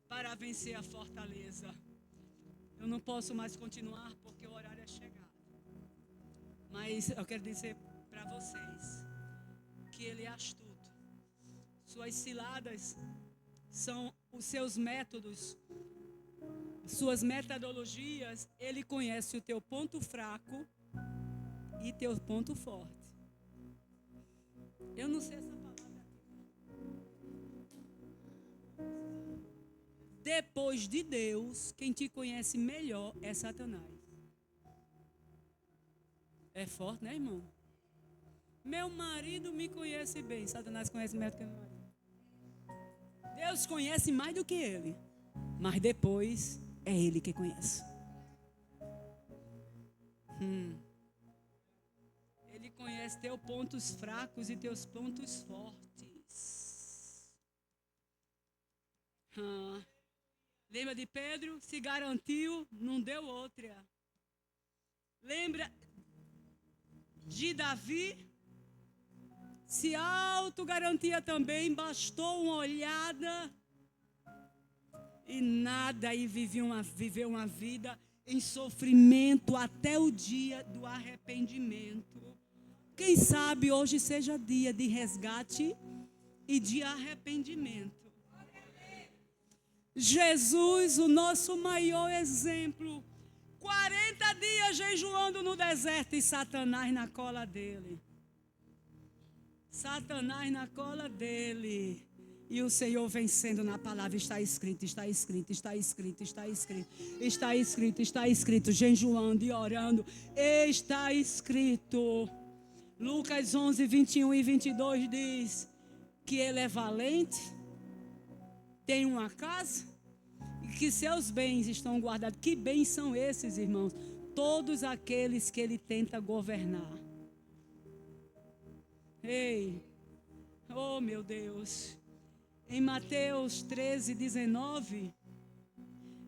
[SPEAKER 1] para vencer a fortaleza. Eu não posso mais continuar porque o horário é chegado, mas eu quero dizer para vocês que ele é astuto. Suas ciladas são os seus métodos, suas metodologias. Ele conhece o teu ponto fraco e teu ponto forte. Eu não sei essa palavra aqui. Depois de Deus, quem te conhece melhor é Satanás. É forte, né, irmão? Meu marido me conhece bem. Satanás conhece melhor do que meu marido. Deus conhece mais do que ele, mas depois é ele que conhece. Ele conhece teus pontos fracos e teus pontos fortes. Lembra de Pedro? Se garantiu, não deu outra. Lembra de Davi? Se autogarantia também, bastou uma olhada e nada, e viveu uma vida em sofrimento até o dia do arrependimento. Quem sabe hoje seja dia de resgate e de arrependimento. Jesus, o nosso maior exemplo, 40 dias jejuando no deserto e Satanás na cola dele. Satanás na cola dele. E o Senhor vencendo na palavra. Está escrito, está escrito, está escrito, está escrito. Está escrito, está escrito. Jejuando e orando. Está escrito. Lucas 11, 21 e 22 diz que ele é valente, tem uma casa e que seus bens estão guardados. Que bens são esses, irmãos? todos aqueles que ele tenta governar. Ei, oh meu Deus, em Mateus 13:19,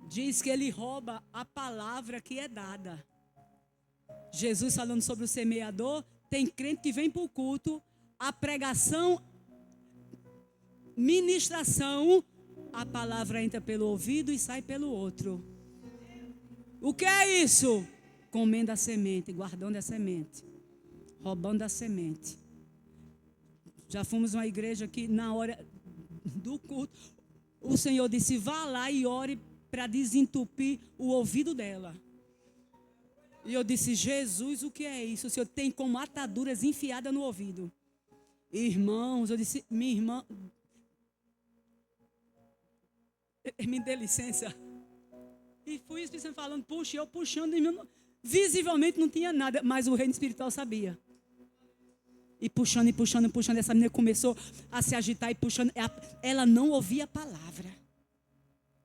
[SPEAKER 1] diz que ele rouba a palavra que é dada. Jesus falando sobre o semeador, tem crente que vem para o culto, a pregação, ministração, a palavra entra pelo ouvido e sai pelo outro. O que é isso? Comendo a semente, guardando a semente, roubando a semente. Já fomos uma igreja que na hora do culto, o Senhor disse, vá lá e ore para desentupir o ouvido dela. E eu disse, Jesus, o que é isso? O Senhor tem como ataduras enfiadas no ouvido. Irmãos, eu disse, minha irmã, me dê licença. E fui o Espírito Santo falando, puxa, eu puxando, visivelmente não tinha nada, mas o reino espiritual sabia. E puxando, e puxando, e puxando, essa menina começou a se agitar e puxando. Ela não ouvia a palavra,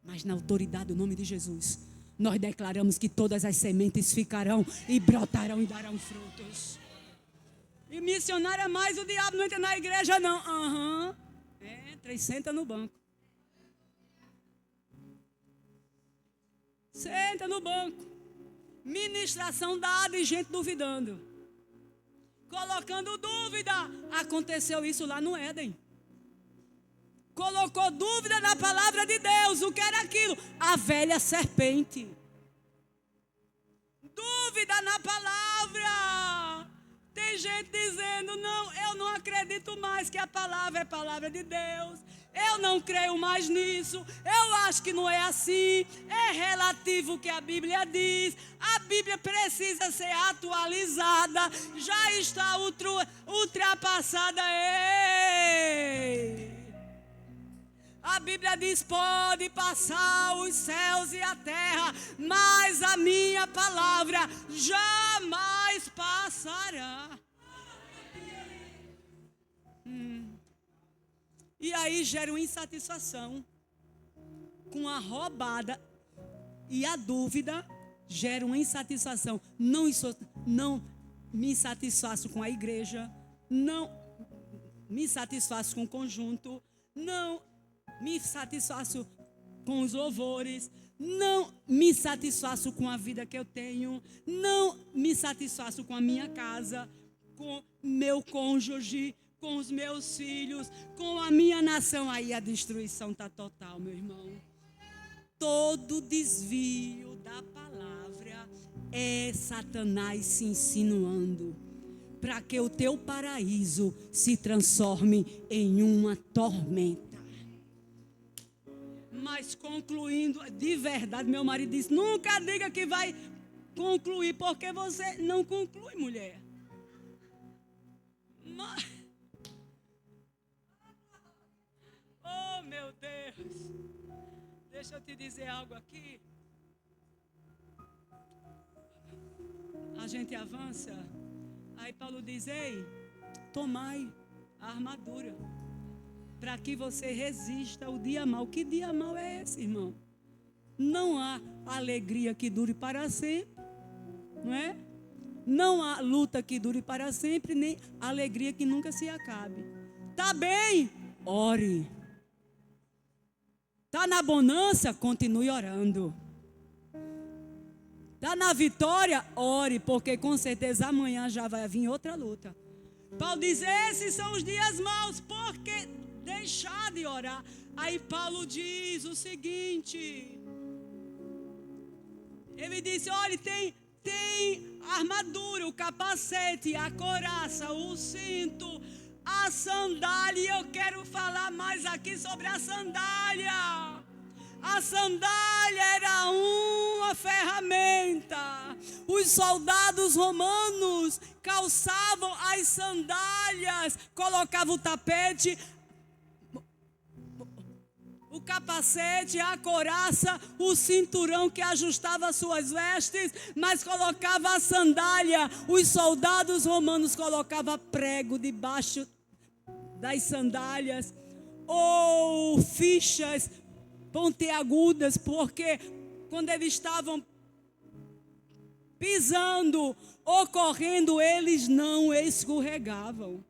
[SPEAKER 1] mas na autoridade do nome de Jesus, nós declaramos que todas as sementes ficarão e brotarão e darão frutos. E missionária mais, o diabo não entra na igreja não. Entra e senta no banco. Senta no banco. Ministração dada e gente duvidando. Colocando dúvida. Aconteceu isso lá no Éden. Colocou dúvida na palavra de Deus. O que era aquilo? A velha serpente. Dúvida na palavra. Tem gente dizendo, não, eu não acredito mais que a palavra é palavra de Deus. Eu não creio mais nisso. Eu acho que não é assim. É relativo o que a Bíblia diz. A Bíblia precisa ser atualizada. Já está ultrapassada. Ei! A Bíblia diz, pode passar os céus e a terra, mas a minha palavra jamais passará. E aí gera uma insatisfação com a roubada e a dúvida gera uma insatisfação. Não me satisfaço com a igreja, não me satisfaço com o conjunto, não me satisfaço com os louvores, não me satisfaço com a vida que eu tenho, não me satisfaço com a minha casa, com meu cônjuge, com os meus filhos, com a minha nação. Aí a destruição está total, meu irmão. Todo desvio da palavra é Satanás se insinuando para que o teu paraíso se transforme em uma tormenta. Mas concluindo, de verdade, meu marido disse, nunca diga que vai concluir, porque você não conclui, mulher. Mas, oh, meu Deus, deixa eu te dizer algo aqui. A gente avança, aí Paulo diz, ei, tomai a armadura, para que você resista ao dia mau. Que dia mau é esse, irmão? Não há alegria que dure para sempre, não é? Não há luta que dure para sempre, nem alegria que nunca se acabe. Tá bem? Ore. Tá na bonança? Continue orando. Tá na vitória? Ore, porque com certeza amanhã já vai vir outra luta. Paulo diz, esses são os dias maus, porque deixar de orar. Aí Paulo diz o seguinte, ele disse, olha, tem a armadura, o capacete, a couraça, o cinto, a sandália. E eu quero falar mais aqui sobre a sandália. A sandália era uma ferramenta. Os soldados romanos calçavam as sandálias, colocavam o tapete, o capacete, a couraça, o cinturão que ajustava suas vestes, mas colocava a sandália. Os soldados romanos colocavam prego debaixo das sandálias, ou fichas pontiagudas, porque quando eles estavam pisando ou correndo, eles não escorregavam.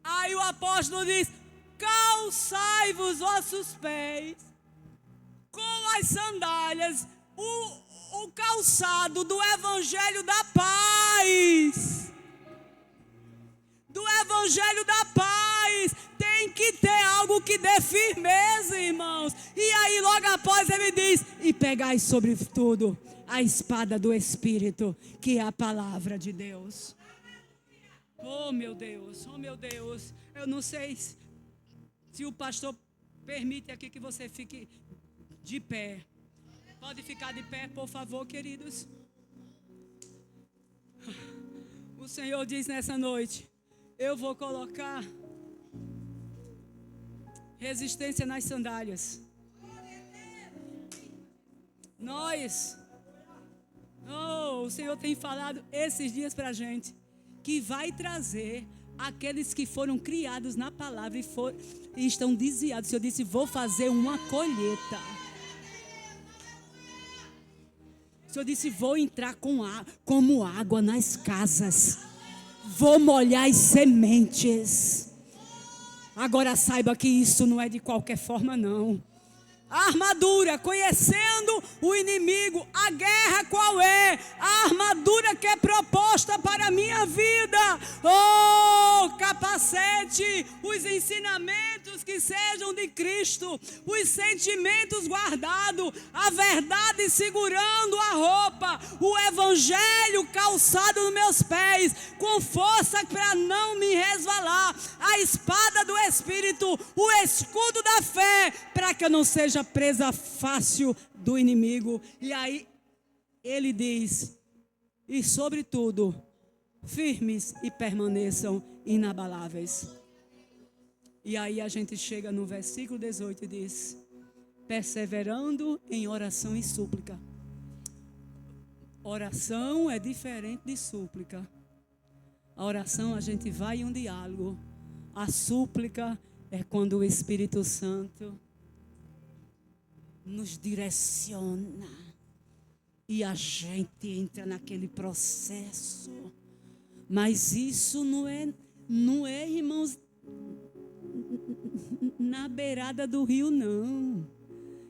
[SPEAKER 1] Aí o apóstolo diz: calçai-vos vossos pés com as sandálias, o calçado do evangelho da paz. Do evangelho da paz. Tem que ter algo que dê firmeza, irmãos. E aí logo após ele diz: e pegai sobretudo a espada do Espírito, que é a palavra de Deus. Oh meu Deus, oh meu Deus. Eu não sei se o pastor permite aqui que você fique de pé. Pode ficar de pé, por favor, queridos. O Senhor diz nessa noite: eu vou colocar resistência nas sandálias. O Senhor tem falado esses dias para a gente que vai trazer aqueles que foram criados na palavra e estão desviados. O Senhor disse: vou fazer uma colheita. O Senhor disse: vou entrar como água nas casas. Vou molhar as sementes. Agora saiba que isso não é de qualquer forma, não. A armadura, conhecendo o inimigo, a guerra qual é? A armadura que é proposta para a minha vida. Oh, capacete, os ensinamentos que sejam de Cristo, os sentimentos guardados, a verdade segurando a roupa, o evangelho calçado nos meus pés, com força para não me resvalar, a espada do Espírito, o escudo da fé, para que eu não seja presa fácil do inimigo. E aí ele diz: e sobretudo firmes e permaneçam inabaláveis. E aí a gente chega no versículo 18 e diz: perseverando em oração e súplica. Oração é diferente de súplica. A oração a gente vai em um diálogo. A súplica é quando o Espírito Santo nos direciona e a gente entra naquele processo. Mas isso não é, irmãos, na beirada do rio, não.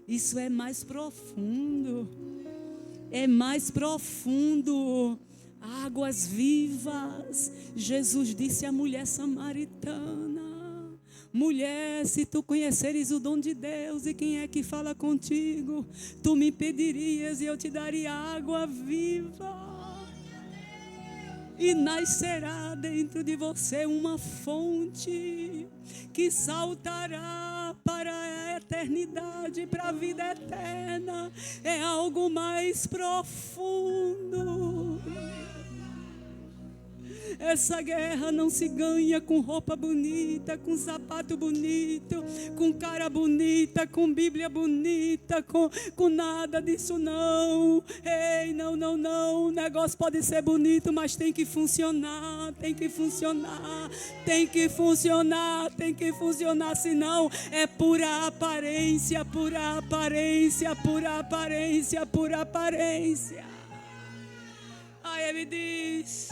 [SPEAKER 1] Isso é mais profundo. É mais profundo. Águas vivas. Jesus disse à mulher samaritana: mulher, se tu conheceres o dom de Deus e quem é que fala contigo, tu me pedirias e eu te daria água viva. E nascerá dentro de você uma fonte que saltará para a eternidade, para a vida eterna. É algo mais profundo. Essa guerra não se ganha com roupa bonita, com sapato bonito, com cara bonita, com Bíblia bonita, com nada disso não. Ei, não. O negócio pode ser bonito, mas tem que funcionar, senão é pura aparência. Aí ele diz: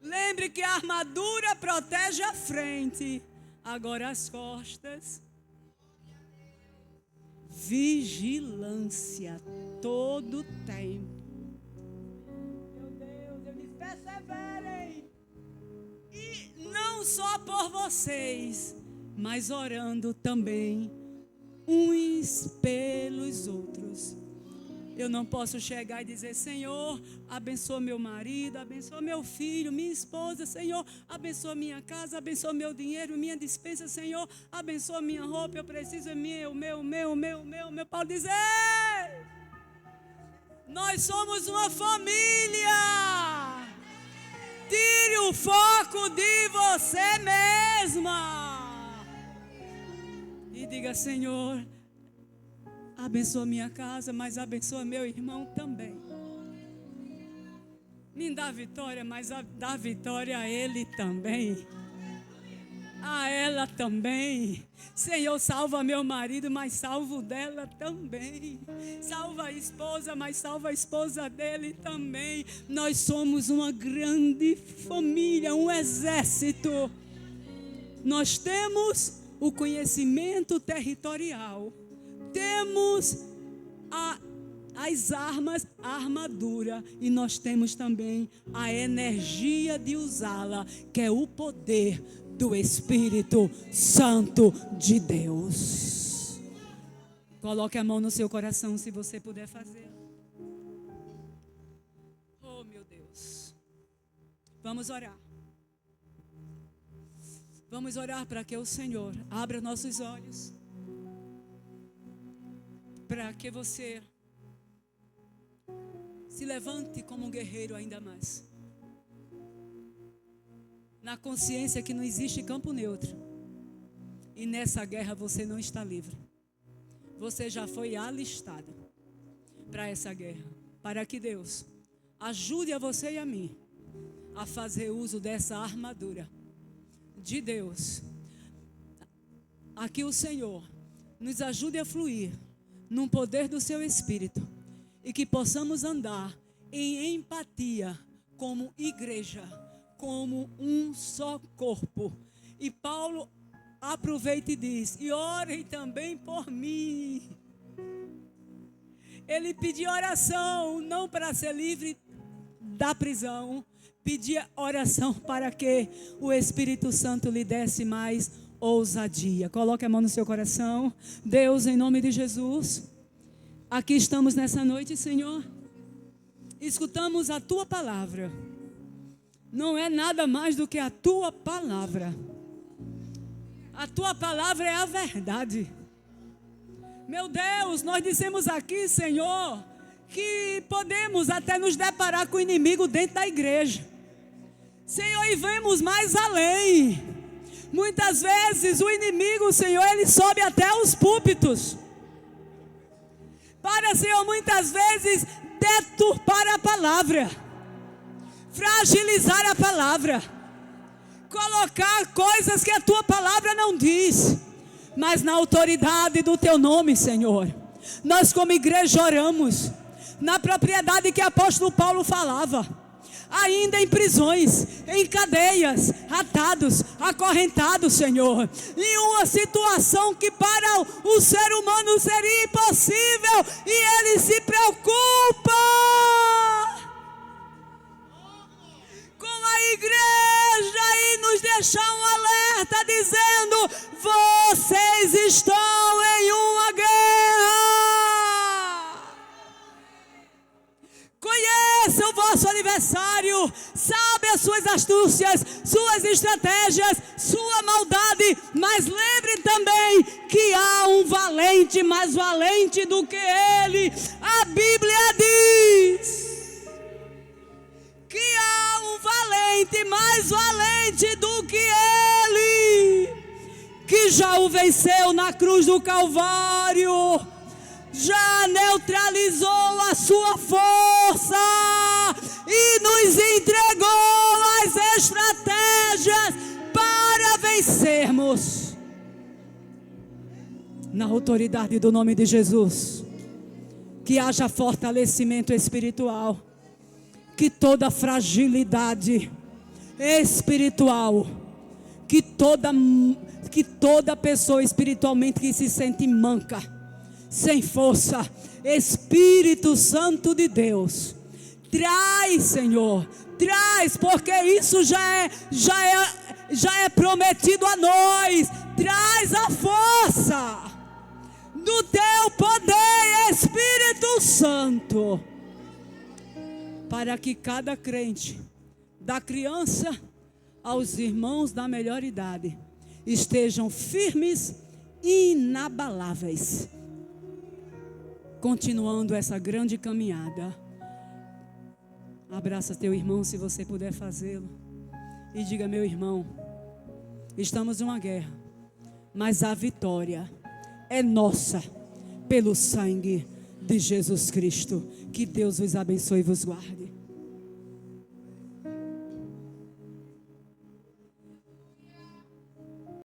[SPEAKER 1] lembre que a armadura protege a frente, agora as costas. Vigilância todo tempo. Meu Deus, eu disse: perseverem. E não só por vocês, mas orando também uns pelos outros. Eu não posso chegar e dizer: Senhor, abençoa meu marido, abençoa meu filho, minha esposa, Senhor, abençoa minha casa, abençoa meu dinheiro, minha despensa, Senhor, abençoa minha roupa, eu preciso, meu. Paulo diz: ei, nós somos uma família. Tire o foco de você mesma e diga: Senhor, abençoa minha casa, mas abençoa meu irmão também. Me dá vitória, mas dá vitória a ele também. a ela também. Senhor, salva meu marido, mas salvo dela também. Salva a esposa, mas salva a esposa dele também. Nós somos uma grande família, um exército. Nós temos o conhecimento territorial. Temos as armas, a armadura, e nós temos também a energia de usá-la, que é o poder do Espírito Santo de Deus. Coloque a mão no seu coração, se você puder fazer. Oh, meu Deus. Vamos orar. Vamos orar para que o Senhor abra nossos olhos, para que você se levante como um guerreiro ainda mais, na consciência que não existe campo neutro, e nessa guerra você não está livre. Você já foi alistado para essa guerra, para que Deus ajude a você e a mim a fazer uso dessa armadura de Deus. Aqui o Senhor nos ajude a fluir no poder do seu Espírito, e que possamos andar em empatia como igreja, como um só corpo. E Paulo aproveita e diz: e orem também por mim. Ele pedia oração não para ser livre da prisão, pedia oração para que o Espírito Santo lhe desse mais ousadia. Coloque a mão no seu coração. Deus, em nome de Jesus, aqui estamos nessa noite, Senhor. Escutamos a Tua palavra. Não é nada mais do que a Tua palavra. A Tua palavra é a verdade. Meu Deus, nós dissemos aqui, Senhor, que podemos até nos deparar com o inimigo dentro da igreja. Senhor, e vemos mais além. Muitas vezes o inimigo, Senhor, ele sobe até os púlpitos para, Senhor, muitas vezes deturpar a palavra, fragilizar a palavra, colocar coisas que a Tua palavra não diz. Mas na autoridade do Teu nome, Senhor, nós como igreja oramos na propriedade que o apóstolo Paulo falava, ainda em prisões, em cadeias, atados, acorrentados, Senhor, em uma situação que para o ser humano seria impossível, e ele se preocupa com a igreja e nos deixa um alerta dizendo: vocês estão em uma guerra. Conheça o vosso adversário, sabe as suas astúcias, suas estratégias, sua maldade, mas lembre também que há um valente, mais valente do que ele. A Bíblia diz que há um valente, mais valente do que ele, que já o venceu na cruz do Calvário, já neutralizou a sua força e nos entregou as estratégias para vencermos. Na autoridade do nome de Jesus, que haja fortalecimento espiritual, que toda fragilidade espiritual, que toda pessoa espiritualmente que se sente manca, sem força, Espírito Santo de Deus, traz, Senhor, traz, porque isso já é prometido a nós. Traz a força do Teu poder, Espírito Santo, para que cada crente, da criança aos irmãos da melhor idade, estejam firmes e inabaláveis, continuando essa grande caminhada. Abraça teu irmão, se você puder fazê-lo, e diga: meu irmão, estamos em uma guerra, mas a vitória é nossa, pelo sangue de Jesus Cristo. Que Deus vos abençoe e vos guarde.